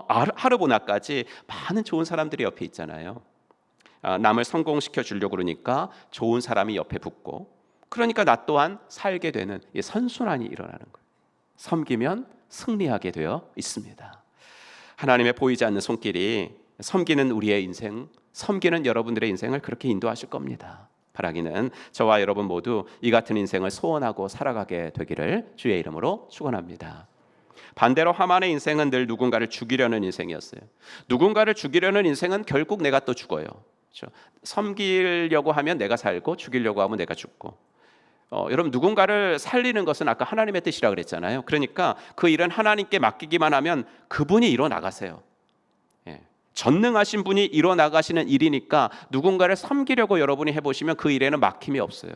A: 하르보나까지 많은 좋은 사람들이 옆에 있잖아요. 남을 성공시켜 주려고 그러니까 좋은 사람이 옆에 붙고, 그러니까 나 또한 살게 되는 이 선순환이 일어나는 거예요. 섬기면 승리하게 되어 있습니다. 하나님의 보이지 않는 손길이 섬기는 우리의 인생, 섬기는 여러분들의 인생을 그렇게 인도하실 겁니다. 바라기는 저와 여러분 모두 이 같은 인생을 소원하고 살아가게 되기를 주의 이름으로 축원합니다. 반대로 하만의 인생은 늘 누군가를 죽이려는 인생이었어요. 누군가를 죽이려는 인생은 결국 내가 또 죽어요. 그렇죠? 섬기려고 하면 내가 살고 죽이려고 하면 내가 죽고. 여러분, 누군가를 살리는 것은 아까 하나님의 뜻이라 그랬잖아요. 그러니까 그 일은 하나님께 맡기기만 하면 그분이 이뤄나가세요. 전능하신 분이 이뤄나가시는 일이니까 누군가를 섬기려고 여러분이 해보시면 그 일에는 막힘이 없어요.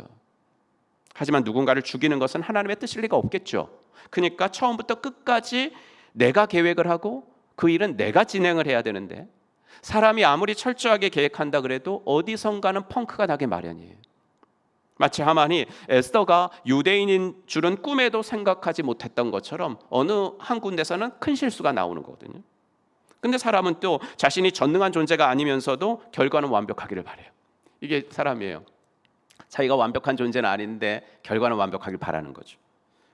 A: 하지만 누군가를 죽이는 것은 하나님의 뜻일 리가 없겠죠. 그러니까 처음부터 끝까지 내가 계획을 하고 그 일은 내가 진행을 해야 되는데, 사람이 아무리 철저하게 계획한다 그래도 어디선가는 펑크가 나게 마련이에요. 마치 하만이 에스더가 유대인인 줄은 꿈에도 생각하지 못했던 것처럼 어느 한 군데서는 큰 실수가 나오는 거거든요. 근데 사람은 또 자신이 전능한 존재가 아니면서도 결과는 완벽하기를 바래요. 이게 사람이에요. 자기가 완벽한 존재는 아닌데 결과는 완벽하길 바라는 거죠.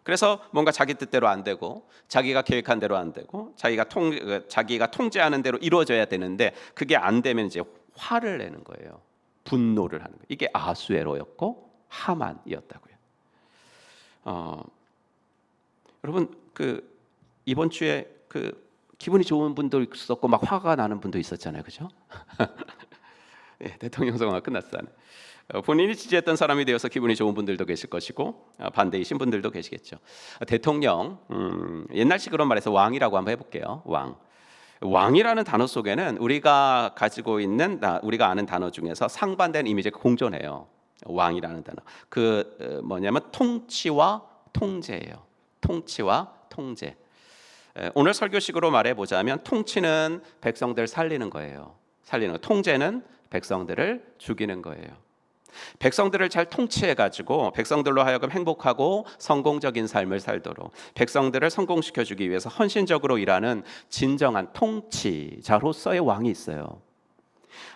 A: 그래서 뭔가 자기 뜻대로 안 되고, 자기가 계획한 대로 안 되고, 자기가 통제하는 대로 이루어져야 되는데 그게 안 되면 이제 화를 내는 거예요. 분노를 하는 거예요. 이게 아수에로였고 하만이었다고요. 여러분, 이번 주에 기분이 좋은 분도 있었고 막 화가 나는 분도 있었잖아요, 그죠? 네, 대통령 선거가 끝났잖아요. 본인이 지지했던 사람이 되어서 기분이 좋은 분들도 계실 것이고 반대이신 분들도 계시겠죠. 대통령, 옛날식으로 말해서 왕이라고 한번 해볼게요. 왕이라는 단어 속에는 우리가 가지고 있는, 우리가 아는 단어 중에서 상반된 이미지가 공존해요. 왕이라는 단어. 뭐냐면 통치와 통제예요. 통치와 통제. 오늘 설교식으로 말해보자면 통치는 백성들 살리는 거예요. 살리는 거. 통제는 백성들을 죽이는 거예요. 백성들을 잘 통치해가지고 백성들로 하여금 행복하고 성공적인 삶을 살도록 백성들을 성공시켜주기 위해서 헌신적으로 일하는 진정한 통치자로서의 왕이 있어요.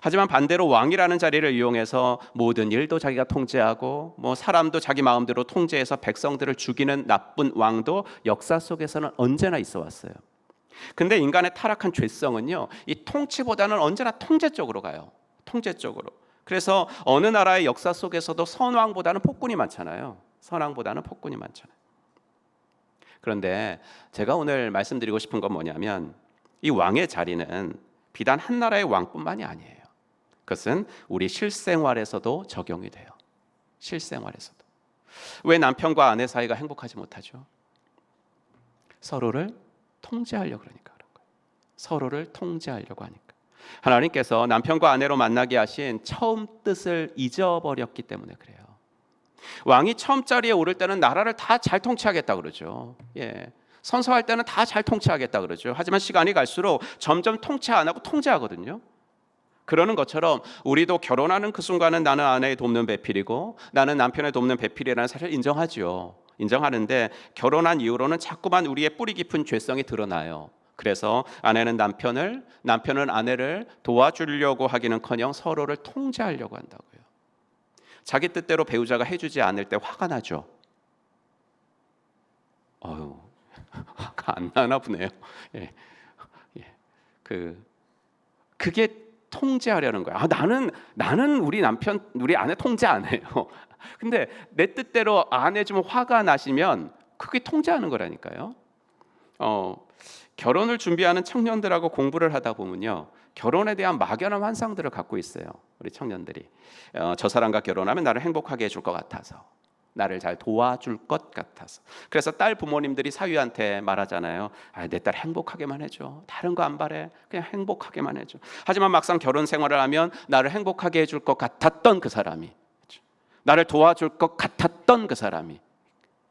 A: 하지만 반대로 왕이라는 자리를 이용해서 모든 일도 자기가 통제하고 사람도 자기 마음대로 통제해서 백성들을 죽이는 나쁜 왕도 역사 속에서는 언제나 있어 왔어요. 근데 인간의 타락한 죄성은요, 이 통치보다는 언제나 통제 쪽으로 가요. 통제 쪽으로. 그래서 어느 나라의 역사 속에서도 선왕보다는 폭군이 많잖아요. 선왕보다는 폭군이 많잖아요. 그런데 제가 오늘 말씀드리고 싶은 건 뭐냐면, 이 왕의 자리는 비단 한 나라의 왕뿐만이 아니에요. 그것은 우리 실생활에서도 적용이 돼요. 실생활에서도. 왜 남편과 아내 사이가 행복하지 못하죠? 서로를 통제하려고 그러니까 그런 거예요. 서로를 통제하려고 하니까. 하나님께서 남편과 아내로 만나게 하신 처음 뜻을 잊어버렸기 때문에 그래요. 왕이 처음 자리에 오를 때는 나라를 다 잘 통치하겠다 그러죠. 선서할 때는 다 잘 통치하겠다 그러죠. 하지만 시간이 갈수록 점점 통치 안 하고 통제하거든요. 그러는 것처럼 우리도 결혼하는 그 순간은 나는 아내의 돕는 배필이고 나는 남편의 돕는 배필이라는 사실을 인정하죠. 인정하는데 결혼한 이후로는 자꾸만 우리의 뿌리 깊은 죄성이 드러나요. 그래서 아내는 남편을, 남편은 아내를 도와주려고 하기는커녕 서로를 통제하려고 한다고요. 자기 뜻대로 배우자가 해주지 않을 때 화가 나죠. 화가 안 나나 보네요. 예. 그게 통제하려는 거야. 나는 우리 남편, 우리 아내 통제 안 해요. 근데 내 뜻대로 안 해주면 화가 나시면 그게 통제하는 거라니까요. 결혼을 준비하는 청년들하고 공부를 하다 보면요, 결혼에 대한 막연한 환상들을 갖고 있어요. 우리 청년들이 저 사람과 결혼하면 나를 행복하게 해줄 것 같아서, 나를 잘 도와줄 것 같아서. 그래서 딸 부모님들이 사위한테 말하잖아요. 내 딸 행복하게만 해줘. 다른 거 안 바래. 그냥 행복하게만 해줘. 하지만 막상 결혼 생활을 하면 나를 행복하게 해줄 것 같았던 그 사람이, 나를 도와줄 것 같았던 그 사람이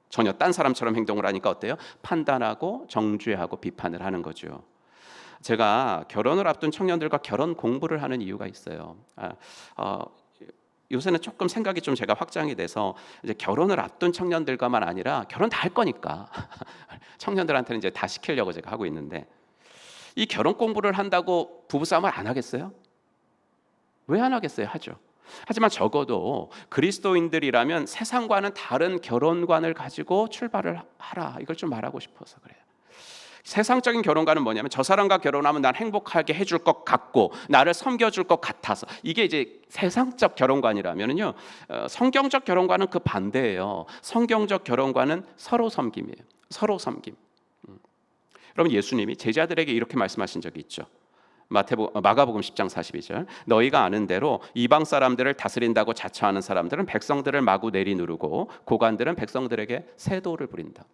A: 전혀 딴 사람처럼 행동을 하니까 어때요? 판단하고 정죄하고 비판을 하는 거죠. 제가 결혼을 앞둔 청년들과 결혼 공부를 하는 이유가 있어요. 요새는 조금 생각이 좀 제가 확장이 돼서 이제 결혼을 앞둔 청년들과만 아니라 결혼 다 할 거니까 청년들한테는 이제 다 시키려고 제가 하고 있는데, 이 결혼 공부를 한다고 부부싸움을 안 하겠어요? 왜 안 하겠어요? 하죠. 하지만 적어도 그리스도인들이라면 세상과는 다른 결혼관을 가지고 출발을 하라, 이걸 좀 말하고 싶어서 그래요. 세상적인 결혼관은 뭐냐면 저 사람과 결혼하면 난 행복하게 해줄 것 같고 나를 섬겨줄 것 같아서, 이게 이제 세상적 결혼관이라면요, 성경적 결혼관은 그 반대예요. 성경적 결혼관은 서로 섬김이에요. 서로 섬김. 여러분, 예수님이 제자들에게 이렇게 말씀하신 적이 있죠. 마가복음 10장 42절, 너희가 아는 대로 이방 사람들을 다스린다고 자처하는 사람들은 백성들을 마구 내리누르고 고관들은 백성들에게 세도를 부린다.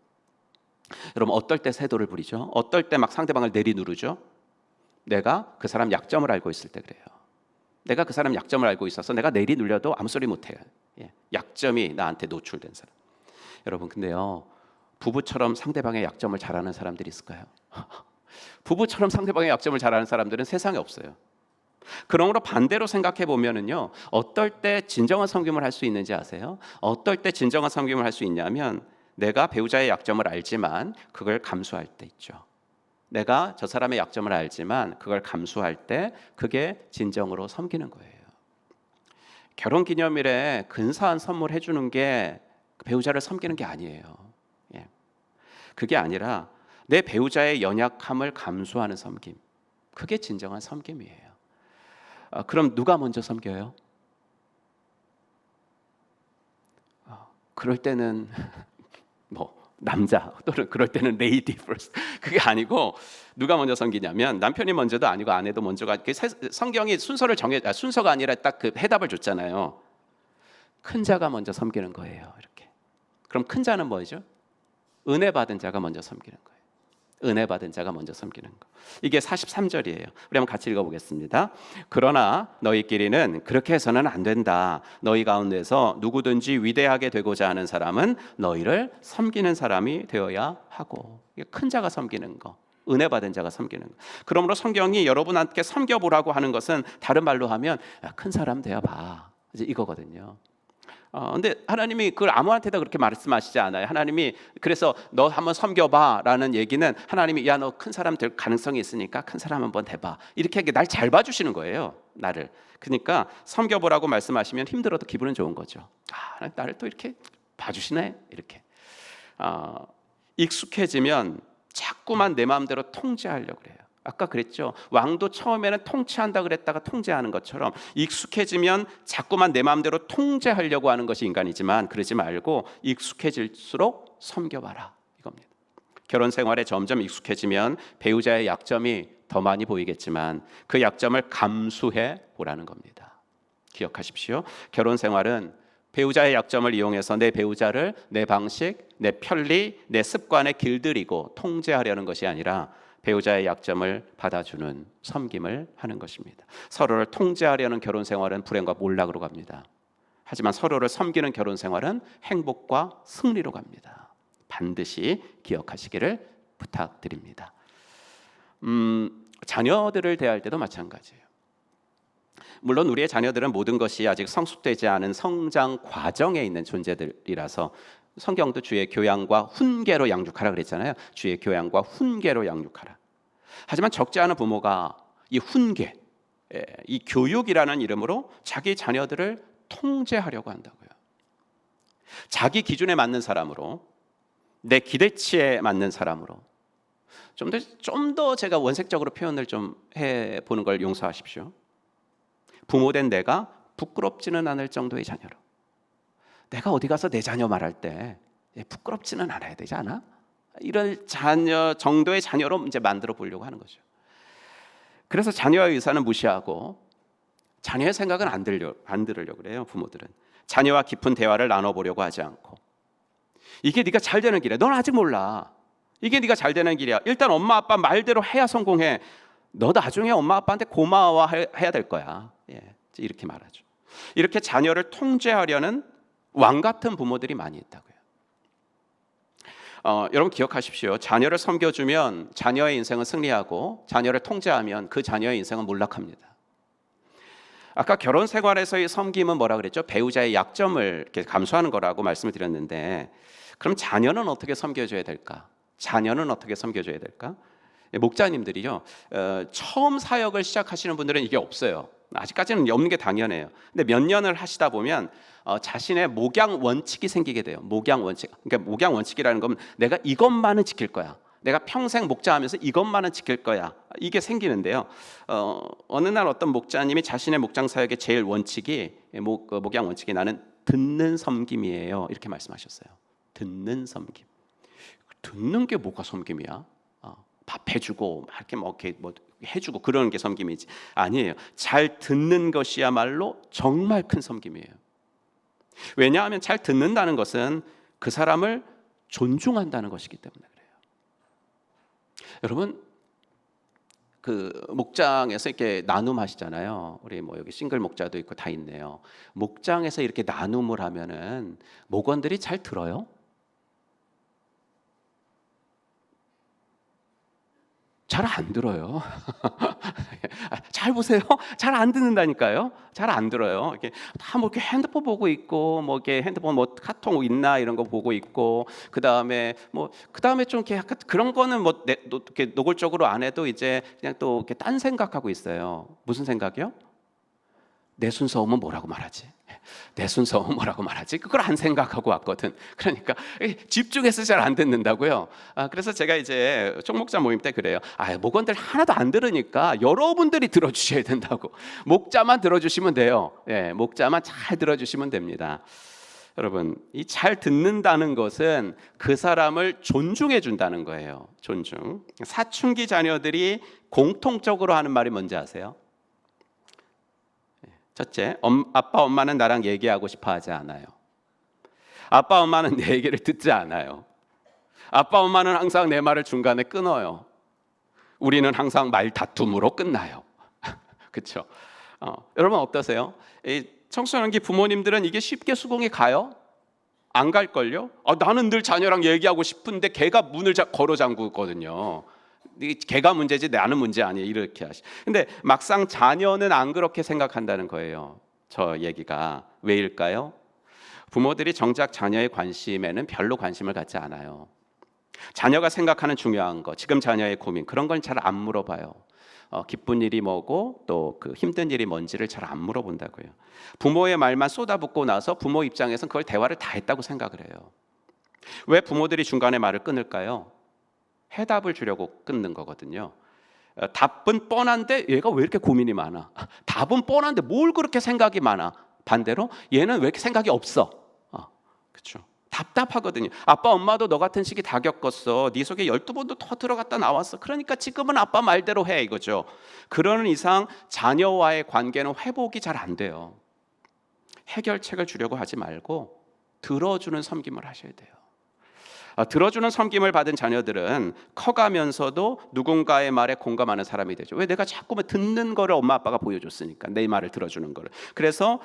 A: 여러분, 어떨 때 세도를 부리죠? 어떨 때 막 상대방을 내리누르죠? 내가 그 사람 약점을 알고 있을 때 그래요. 내가 그 사람 약점을 알고 있어서 내가 내리눌려도 아무 소리 못해요. 약점이 나한테 노출된 사람. 여러분, 근데요, 부부처럼 상대방의 약점을 잘 아는 사람들이 있을까요? 부부처럼 상대방의 약점을 잘 아는 사람들은 세상에 없어요. 그러므로 반대로 생각해 보면은요, 어떨 때 진정한 섬김을 할 수 있는지 아세요? 어떨 때 진정한 섬김을 할 수 있냐면, 내가 배우자의 약점을 알지만 그걸 감수할 때 있죠. 내가 저 사람의 약점을 알지만 그걸 감수할 때 그게 진정으로 섬기는 거예요. 결혼기념일에 근사한 선물 해주는 게 배우자를 섬기는 게 아니에요. 그게 아니라 내 배우자의 연약함을 감수하는 섬김, 그게 진정한 섬김이에요. 그럼 누가 먼저 섬겨요? 그럴 때는 남자, 또는 그럴 때는 레이디 퍼스트. 그게 아니고 누가 먼저 섬기냐면 남편이 먼저도 아니고 아내도 먼저가. 성경이 순서를 순서가 아니라 딱 그 해답을 줬잖아요. 큰 자가 먼저 섬기는 거예요. 이렇게. 그럼 큰 자는 뭐죠? 은혜 받은 자가 먼저 섬기는 거예요. 은혜 받은 자가 먼저 섬기는 거. 이게 43절이에요. 우리 한번 같이 읽어보겠습니다. 그러나 너희끼리는 그렇게 해서는 안 된다. 너희 가운데서 누구든지 위대하게 되고자 하는 사람은 너희를 섬기는 사람이 되어야 하고. 이게 큰 자가 섬기는 거, 은혜 받은 자가 섬기는 거. 그러므로 성경이 여러분한테 섬겨보라고 하는 것은 다른 말로 하면 큰 사람 되어봐, 이제 이거거든요. 근데 하나님이 그걸 아무한테도 그렇게 말씀하시지 않아요. 하나님이 그래서 너 한번 섬겨봐라는 얘기는 하나님이 야, 너 큰 사람 될 가능성이 있으니까 큰 사람 한번 돼봐, 이렇게 날 잘 봐주시는 거예요, 나를. 그러니까 섬겨보라고 말씀하시면 힘들어도 기분은 좋은 거죠. 나를 또 이렇게 봐주시네, 이렇게. 익숙해지면 자꾸만 내 마음대로 통제하려고 그래요. 아까 그랬죠. 왕도 처음에는 통치한다 그랬다가 통제하는 것처럼 익숙해지면 자꾸만 내 마음대로 통제하려고 하는 것이 인간이지만, 그러지 말고 익숙해질수록 섬겨봐라, 이겁니다. 결혼 생활에 점점 익숙해지면 배우자의 약점이 더 많이 보이겠지만 그 약점을 감수해 보라는 겁니다. 기억하십시오. 결혼 생활은 배우자의 약점을 이용해서 내 배우자를 내 방식, 내 편리, 내 습관에 길들이고 통제하려는 것이 아니라 배우자의 약점을 받아주는 섬김을 하는 것입니다. 서로를 통제하려는 결혼 생활은 불행과 몰락으로 갑니다. 하지만 서로를 섬기는 결혼 생활은 행복과 승리로 갑니다. 반드시 기억하시기를 부탁드립니다. 자녀들을 대할 때도 마찬가지예요. 물론 우리의 자녀들은 모든 것이 아직 성숙되지 않은 성장 과정에 있는 존재들이라서 성경도 주의 교양과 훈계로 양육하라 그랬잖아요. 주의 교양과 훈계로 양육하라. 하지만 적지 않은 부모가 이 훈계, 이 교육이라는 이름으로 자기 자녀들을 통제하려고 한다고요. 자기 기준에 맞는 사람으로, 내 기대치에 맞는 사람으로, 좀 더 제가 원색적으로 표현을 좀 해보는 걸 용서하십시오. 부모된 내가 부끄럽지는 않을 정도의 자녀로, 내가 어디 가서 내 자녀 말할 때 부끄럽지는 않아야 되지 않아? 이런 자녀 정도의 자녀로 이제 만들어 보려고 하는 거죠. 그래서 자녀의 의사는 무시하고 자녀의 생각은 안 들으려고 그래요. 부모들은 자녀와 깊은 대화를 나눠보려고 하지 않고, 이게 네가 잘 되는 길이야. 넌 아직 몰라. 이게 네가 잘 되는 길이야. 일단 엄마 아빠 말대로 해야 성공해. 너 나중에 엄마 아빠한테 고마워해야 될 거야. 이렇게 말하죠. 이렇게 자녀를 통제하려는 왕 같은 부모들이 많이 있다고요. 여러분 기억하십시오. 자녀를 섬겨주면 자녀의 인생은 승리하고, 자녀를 통제하면 그 자녀의 인생은 몰락합니다. 아까 결혼 생활에서의 섬김은 뭐라 그랬죠? 배우자의 약점을 이렇게 감수하는 거라고 말씀을 드렸는데, 그럼 자녀는 어떻게 섬겨줘야 될까? 자녀는 어떻게 섬겨줘야 될까? 목자님들이요, 처음 사역을 시작하시는 분들은 이게 없어요. 아직까지는 없는 게 당연해요. 근데 몇 년을 하시다 보면 자신의 목양 원칙이 생기게 돼요. 목양 원칙. 그러니까 목양 원칙이라는 건 내가 이것만은 지킬 거야. 내가 평생 목자하면서 이것만은 지킬 거야. 이게 생기는데요. 어느 날 어떤 목자님이 자신의 목장 사역의 제일 원칙이, 목양 원칙이 나는 듣는 섬김이에요. 이렇게 말씀하셨어요. 듣는 섬김. 듣는 게 뭐가 섬김이야? 밥 해주고 이렇게 해주고 그러는 게 섬김이지, 아니에요. 잘 듣는 것이야말로 정말 큰 섬김이에요. 왜냐하면 잘 듣는다는 것은 그 사람을 존중한다는 것이기 때문에 그래요. 여러분, 그 목장에서 이렇게 나눔하시잖아요. 우리 여기 싱글 목자도 있고 다 있네요. 목장에서 이렇게 나눔을 하면은 목원들이 잘 들어요? 잘 안 들어요. 잘 보세요. 잘 안 듣는다니까요. 잘 안 들어요. 이렇게 다 이렇게 핸드폰 보고 있고, 이렇게 핸드폰 카톡 있나 이런 거 보고 있고, 그 다음에 좀 이렇게 약간 그런 거는 이렇게 노골적으로 안 해도 이제 그냥 또 이렇게 딴 생각하고 있어요. 무슨 생각이요? 내 순서 오면 뭐라고 말하지? 내 순서 오면 뭐라고 말하지? 그걸 안 생각하고 왔거든. 그러니까 집중해서 잘 안 듣는다고요. 그래서 제가 이제 총목자 모임 때 그래요. 목원들 하나도 안 들으니까 여러분들이 들어주셔야 된다고. 목자만 들어주시면 돼요. 목자만 잘 들어주시면 됩니다. 여러분, 이 잘 듣는다는 것은 그 사람을 존중해 준다는 거예요. 존중. 사춘기 자녀들이 공통적으로 하는 말이 뭔지 아세요? 첫째, 아빠 엄마는 나랑 얘기하고 싶어 하지 않아요. 아빠 엄마는 내 얘기를 듣지 않아요. 아빠 엄마는 항상 내 말을 중간에 끊어요. 우리는 항상 말 다툼으로 끝나요. 그렇죠? 여러분 어떠세요? 청소년기 부모님들은 이게 쉽게 수긍이 가요? 안 갈걸요? 나는 늘 자녀랑 얘기하고 싶은데 걔가 문을 걸어 잠그거든요. 걔가 문제지 나는 문제 아니에요. 이렇게 하시. 근데 막상 자녀는 안 그렇게 생각한다는 거예요. 저 얘기가 왜일까요? 부모들이 정작 자녀의 관심에는 별로 관심을 갖지 않아요. 자녀가 생각하는 중요한 거, 지금 자녀의 고민, 그런 건 잘 안 물어봐요. 기쁜 일이 뭐고 또 그 힘든 일이 뭔지를 잘 안 물어본다고요. 부모의 말만 쏟아붓고 나서 부모 입장에서는 그걸 대화를 다 했다고 생각을 해요. 왜 부모들이 중간에 말을 끊을까요? 해답을 주려고 끊는 거거든요. 답은 뻔한데 얘가 왜 이렇게 고민이 많아? 답은 뻔한데 뭘 그렇게 생각이 많아? 반대로 얘는 왜 이렇게 생각이 없어? 그렇죠. 답답하거든요. 아빠 엄마도 너 같은 시기 다 겪었어. 네 속에 12번도 더 들어갔다 나왔어. 그러니까 지금은 아빠 말대로 해 이거죠. 그러는 이상 자녀와의 관계는 회복이 잘 안 돼요. 해결책을 주려고 하지 말고 들어주는 섬김을 하셔야 돼요. 들어주는 섬김을 받은 자녀들은 커가면서도 누군가의 말에 공감하는 사람이 되죠. 왜? 내가 자꾸만 듣는 거를 엄마 아빠가 보여줬으니까, 내 말을 들어주는 거를. 그래서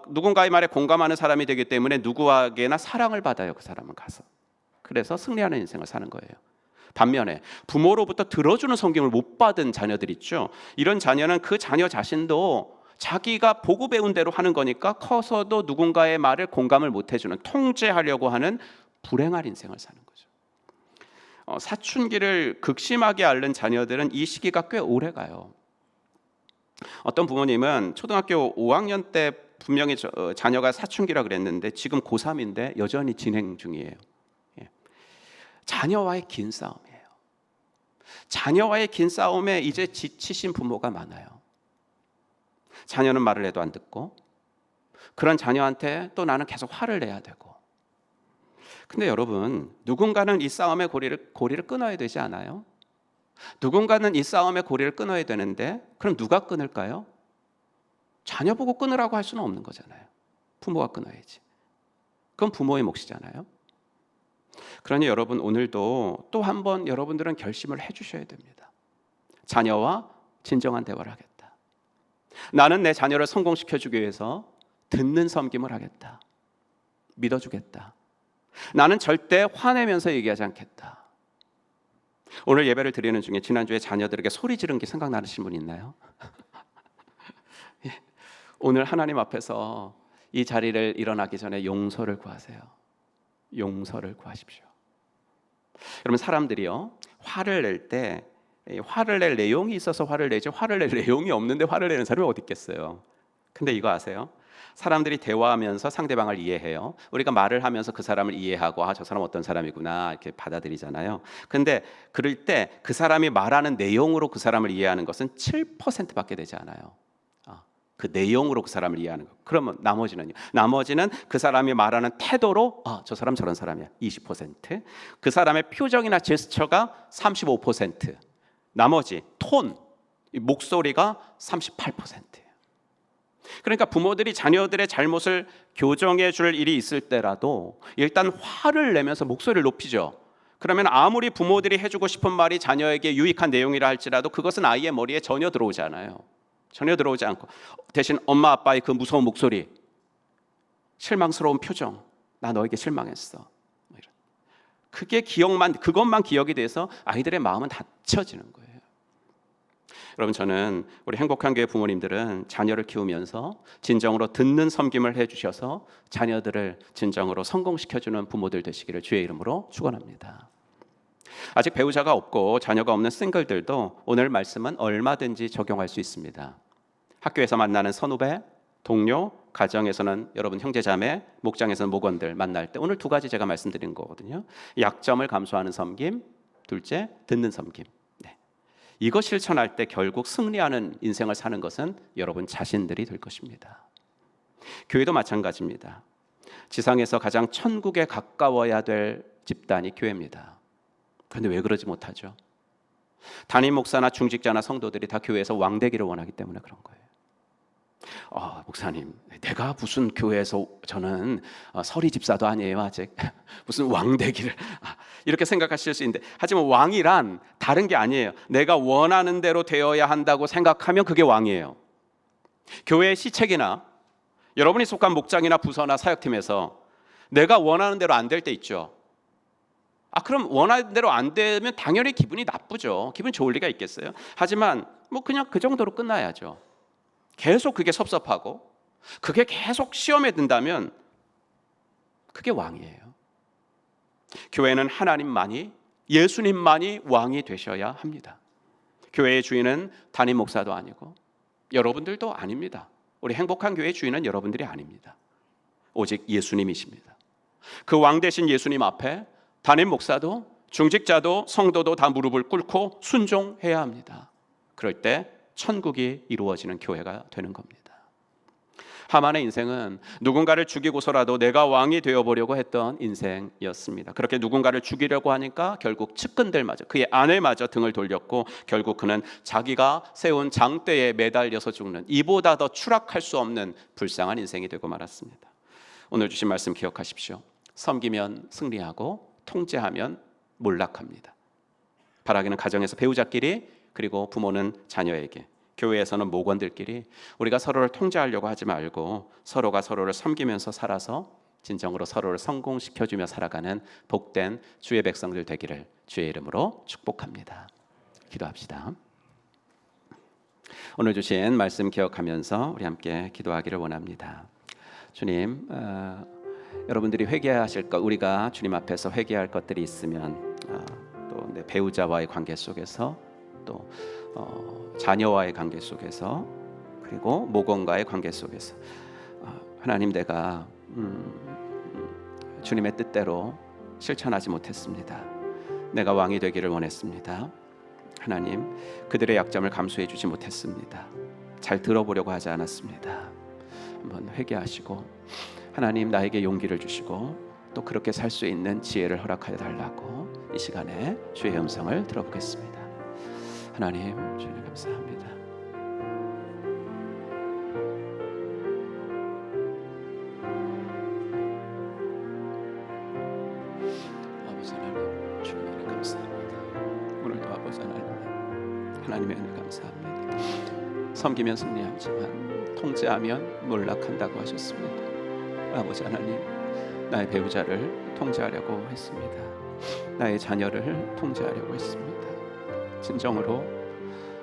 A: 누군가의 말에 공감하는 사람이 되기 때문에 누구에게나 사랑을 받아요. 그 사람은 가서. 그래서 승리하는 인생을 사는 거예요. 반면에 부모로부터 들어주는 섬김을 못 받은 자녀들 있죠. 이런 자녀는 그 자녀 자신도 자기가 보고 배운 대로 하는 거니까 커서도 누군가의 말을 공감을 못 해주는, 통제하려고 하는 불행한 인생을 사는 거죠. 사춘기를 극심하게 앓는 자녀들은 이 시기가 꽤 오래 가요. 어떤 부모님은 초등학교 5학년 때 분명히 자녀가 사춘기라 그랬는데 지금 고3인데 여전히 진행 중이에요. 자녀와의 긴 싸움이에요. 자녀와의 긴 싸움에 이제 지치신 부모가 많아요. 자녀는 말을 해도 안 듣고, 그런 자녀한테 또 나는 계속 화를 내야 되고. 근데 여러분, 누군가는 이 싸움의 고리를 끊어야 되지 않아요? 누군가는 이 싸움의 고리를 끊어야 되는데, 그럼 누가 끊을까요? 자녀 보고 끊으라고 할 수는 없는 거잖아요. 부모가 끊어야지. 그건 부모의 몫이잖아요. 그러니 여러분, 오늘도 또 한 번 여러분들은 결심을 해주셔야 됩니다. 자녀와 진정한 대화를 하겠다. 나는 내 자녀를 성공시켜주기 위해서 듣는 섬김을 하겠다. 믿어주겠다. 나는 절대 화내면서 얘기하지 않겠다. 오늘 예배를 드리는 중에 지난주에 자녀들에게 소리 지른 게 생각나시는 분 있나요? 오늘 하나님 앞에서 이 자리를 일어나기 전에 용서를 구하세요. 용서를 구하십시오. 여러분, 사람들이요, 화를 낼 때 화를 낼 내용이 있어서 화를 내지, 화를 낼 내용이 없는데 화를 내는 사람이 어디 있겠어요? 근데 이거 아세요? 사람들이 대화하면서 상대방을 이해해요. 우리가 말을 하면서 그 사람을 이해하고, 저 사람 어떤 사람이구나 이렇게 받아들이잖아요. 근데 그럴 때 그 사람이 말하는 내용으로 그 사람을 이해하는 것은 7%밖에 되지 않아요. 그 내용으로 그 사람을 이해하는 거. 그러면 나머지는요? 나머지는 그 사람이 말하는 태도로, 저 사람 저런 사람이야, 20%. 그 사람의 표정이나 제스처가 35%. 나머지 톤, 목소리가 38%예요. 그러니까 부모들이 자녀들의 잘못을 교정해 줄 일이 있을 때라도 일단 화를 내면서 목소리를 높이죠. 그러면 아무리 부모들이 해주고 싶은 말이 자녀에게 유익한 내용이라 할지라도 그것은 아이의 머리에 전혀 들어오지 않아요. 전혀 들어오지 않고, 대신 엄마 아빠의 그 무서운 목소리, 실망스러운 표정, 나 너에게 실망했어, 그것만 기억이 돼서 아이들의 마음은 닫혀지는 거예요. 여러분, 저는 우리 행복한 교회 부모님들은 자녀를 키우면서 진정으로 듣는 섬김을 해주셔서 자녀들을 진정으로 성공시켜주는 부모들 되시기를 주의 이름으로 축원합니다. 아직 배우자가 없고 자녀가 없는 싱글들도 오늘 말씀은 얼마든지 적용할 수 있습니다. 학교에서 만나는 선후배, 동료, 가정에서는 여러분 형제자매, 목장에서는 목원들 만날 때 오늘 두 가지 제가 말씀드린 거거든요. 약점을 감수하는 섬김, 둘째 듣는 섬김. 이거 실천할 때 결국 승리하는 인생을 사는 것은 여러분 자신들이 될 것입니다. 교회도 마찬가지입니다. 지상에서 가장 천국에 가까워야 될 집단이 교회입니다. 그런데 왜 그러지 못하죠? 담임 목사나 중직자나 성도들이 다 교회에서 왕되기를 원하기 때문에 그런 거예요. 목사님, 내가 무슨 교회에서, 저는 서리 집사도 아니에요 아직, 무슨 왕되기를, 이렇게 생각하실 수 있는데, 하지만 왕이란 다른 게 아니에요. 내가 원하는 대로 되어야 한다고 생각하면 그게 왕이에요. 교회의 시책이나 여러분이 속한 목장이나 부서나 사역팀에서 내가 원하는 대로 안 될 때 있죠. 그럼 원하는 대로 안 되면 당연히 기분이 나쁘죠. 기분 좋을 리가 있겠어요? 하지만 그냥 그 정도로 끝나야죠. 계속 그게 섭섭하고 그게 계속 시험에 든다면 그게 왕이에요. 교회는 하나님만이, 예수님만이 왕이 되셔야 합니다. 교회의 주인은 담임 목사도 아니고 여러분들도 아닙니다. 우리 행복한 교회의 주인은 여러분들이 아닙니다. 오직 예수님이십니다. 그 왕 되신 예수님 앞에 담임 목사도 중직자도 성도도 다 무릎을 꿇고 순종해야 합니다. 그럴 때 천국이 이루어지는 교회가 되는 겁니다. 하만의 인생은 누군가를 죽이고서라도 내가 왕이 되어보려고 했던 인생이었습니다. 그렇게 누군가를 죽이려고 하니까 결국 측근들마저, 그의 아내마저 등을 돌렸고 결국 그는 자기가 세운 장대에 매달려서 죽는, 이보다 더 추락할 수 없는 불쌍한 인생이 되고 말았습니다. 오늘 주신 말씀 기억하십시오. 섬기면 승리하고 통제하면 몰락합니다. 바라기는 가정에서 배우자끼리, 그리고 부모는 자녀에게, 교회에서는 목원들끼리 우리가 서로를 통제하려고 하지 말고 서로가 서로를 섬기면서 살아서 진정으로 서로를 성공시켜주며 살아가는 복된 주의 백성들 되기를 주의 이름으로 축복합니다. 기도합시다. 오늘 주신 말씀 기억하면서 우리 함께 기도하기를 원합니다. 주님, 여러분들이 회개하실 것, 우리가 주님 앞에서 회개할 것들이 있으면 또 내 배우자와의 관계 속에서, 또 자녀와의 관계 속에서, 그리고 모건과의 관계 속에서 하나님, 내가 주님의 뜻대로 실천하지 못했습니다. 내가 왕이 되기를 원했습니다. 하나님, 그들의 약점을 감수해 주지 못했습니다. 잘 들어보려고 하지 않았습니다. 한번 회개하시고 하나님, 나에게 용기를 주시고 또 그렇게 살 수 있는 지혜를 허락하여 달라고 이 시간에 주의 음성을 들어보겠습니다. 하나님, 주님 감사합니다. 아버지 하나님, 주님 은혜 감사합니다. 오늘도 아버지 하나님의 은혜 감사합니다. 섬기면 승리하지만 통제하면 몰락한다고 하셨습니다. 아버지 하나님, 나의 배우자를 통제하려고 했습니다. 나의 자녀를 통제하려고 했습니다. 진정으로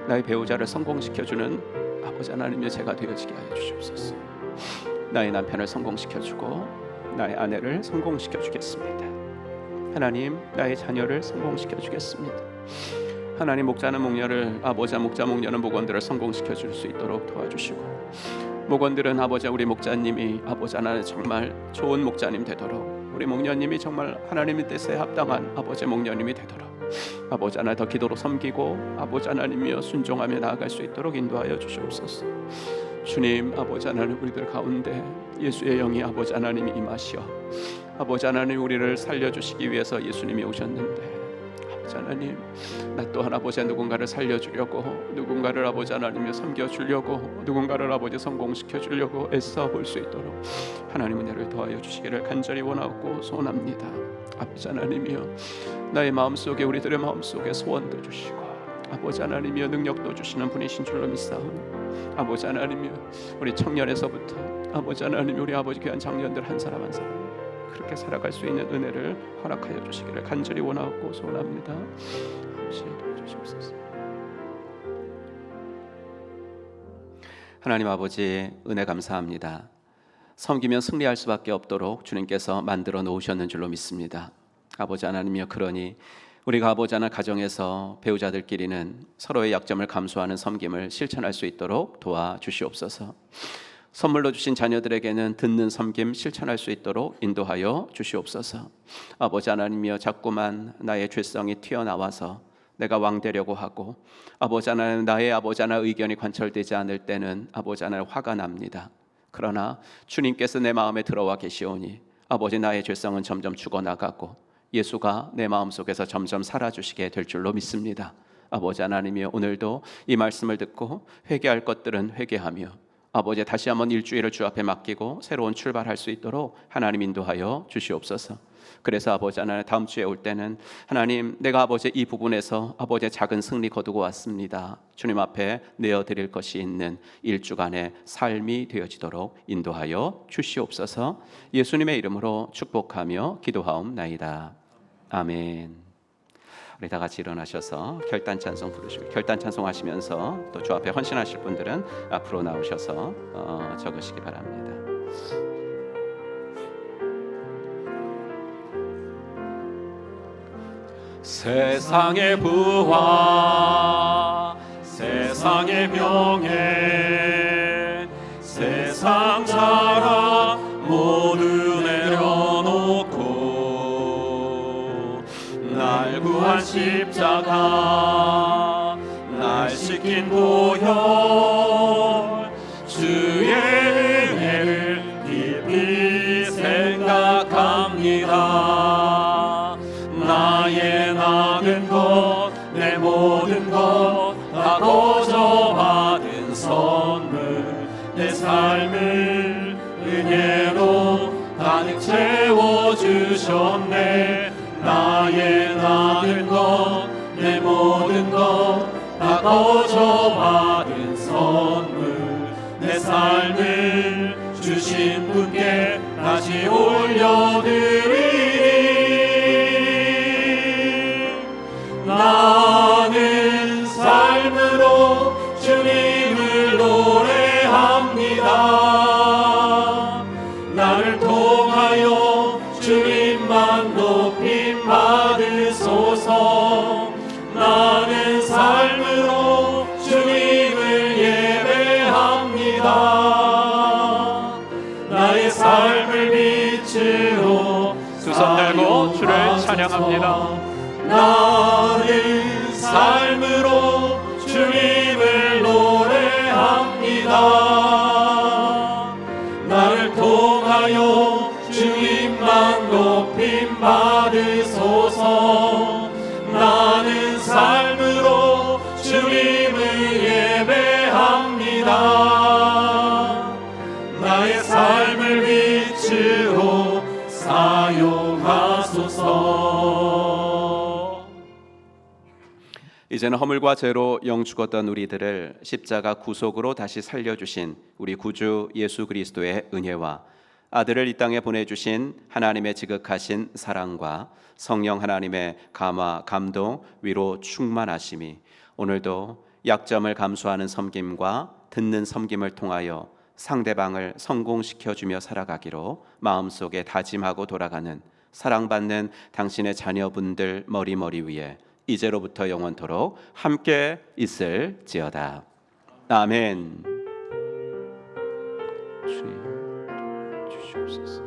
A: 나의 배우자를 성공시켜주는 아버지 하나님의 제가 되어지게 하여 주시옵소서. 나의 남편을 성공시켜주고 나의 아내를 성공시켜주겠습니다. 하나님, 나의 자녀를 성공시켜주겠습니다. 하나님, 목자는 목녀를, 목자 목녀는 목원들을 성공시켜줄 수 있도록 도와주시고, 목원들은 우리 목자님이 하나님 정말 좋은 목자님 되도록, 우리 목녀님이 정말 하나님의 뜻에 합당한 목녀님이 되도록 하나 더 기도로 섬기고 하나님이여 순종하며 나아갈 수 있도록 인도하여 주시옵소서. 주님, 하나님, 우리들 가운데 예수의 영이 하나님이 임하시어 하나님, 우리를 살려주시기 위해서 예수님이 오셨는데, 하나님, 나 또한 누군가를 살려주려고, 누군가를 하나님이 섬겨주려고, 누군가를 성공시켜주려고 애써 볼 수 있도록 하나님 은혜를 더하여 주시기를 간절히 원하고 소원합니다. 하나님이여, 나의 마음속에, 우리들의 마음속에 소원도 주시고 하나님이여 능력도 주시는 분이신 줄로 믿사오니, 하나님이여, 우리 청년에서부터 하나님, 우리 귀한 장년들 한 사람 한 사람 그렇게 살아갈 수 있는 은혜를 허락하여 주시기를 간절히 원하고 소원합니다. 아버지, 도와주시옵소서. 하나님 아버지, 은혜 감사합니다. 섬기면 승리할 수밖에 없도록 주님께서 만들어 놓으셨는 줄로 믿습니다. 아버지 하나님이여, 그러니 우리가 하나 가정에서 배우자들끼리는 서로의 약점을 감수하는 섬김을 실천할 수 있도록 도와주시옵소서. 선물로 주신 자녀들에게는 듣는 섬김 실천할 수 있도록 인도하여 주시옵소서. 아버지 하나님이여, 자꾸만 나의 죄성이 튀어나와서 내가 왕 되려고 하고 하나님, 나의 하나님 의견이 관철되지 않을 때는 하나님 화가 납니다. 그러나 주님께서 내 마음에 들어와 계시오니 나의 죄성은 점점 죽어나가고 예수가 내 마음속에서 점점 살아주시게 될 줄로 믿습니다. 하나님이여, 오늘도 이 말씀을 듣고 회개할 것들은 회개하며 다시 한번 일주일을 주 앞에 맡기고 새로운 출발할 수 있도록 하나님 인도하여 주시옵소서. 그래서 하나님, 다음 주에 올 때는 하나님, 내가 이 부분에서 작은 승리 거두고 왔습니다. 주님 앞에 내어드릴 것이 있는 일주간의 삶이 되어지도록 인도하여 주시옵소서. 예수님의 이름으로 축복하며 기도하옵나이다. 아멘. 우리 다 같이 일어나셔서 결단 찬송 부르시고, 결단 찬송 하시면서 또 주 앞에 헌신하실 분들은 앞으로 나오셔서 적으시기 바랍니다.
B: 세상의 부와 세상의 명예, 세상 자랑 모두 내려놓고 날 구한 십자가, 날 씻긴 보혈, 주의 은혜를 깊이 생각합니다. 나의 나은 것, 내 모든 것 다 거저 받은 선물, 내 삶을 은혜로 가득 채워주셨네. 나의 나은 것, 내 모든 것 다 거저 받은 선물, 내 삶을 주신 분께 다시 올려드리리. 나는 삶으로 주님 주를 찬양합니다. 나는 삶으로 주님을 노래합니다. 나를 통하여 주님만 높임 받으소서. 나는 삶으로 주님을 예배합니다. 나의 삶을 빛으로 사용하소서.
A: 이제는 허물과 죄로 영 죽었던 우리들을 십자가 구속으로 다시 살려주신 우리 구주 예수 그리스도의 은혜와 아들을 이 땅에 보내주신 하나님의 지극하신 사랑과 성령 하나님의 감화, 감동, 위로 충만하심이 오늘도 약점을 감수하는 섬김과 듣는 섬김을 통하여 상대방을 성공시켜주며 살아가기로 마음속에 다짐하고 돌아가는 사랑받는 당신의 자녀분들 머리 위에 이제로부터 영원토록 함께 있을지어다. 아멘. 주님 주시옵소서.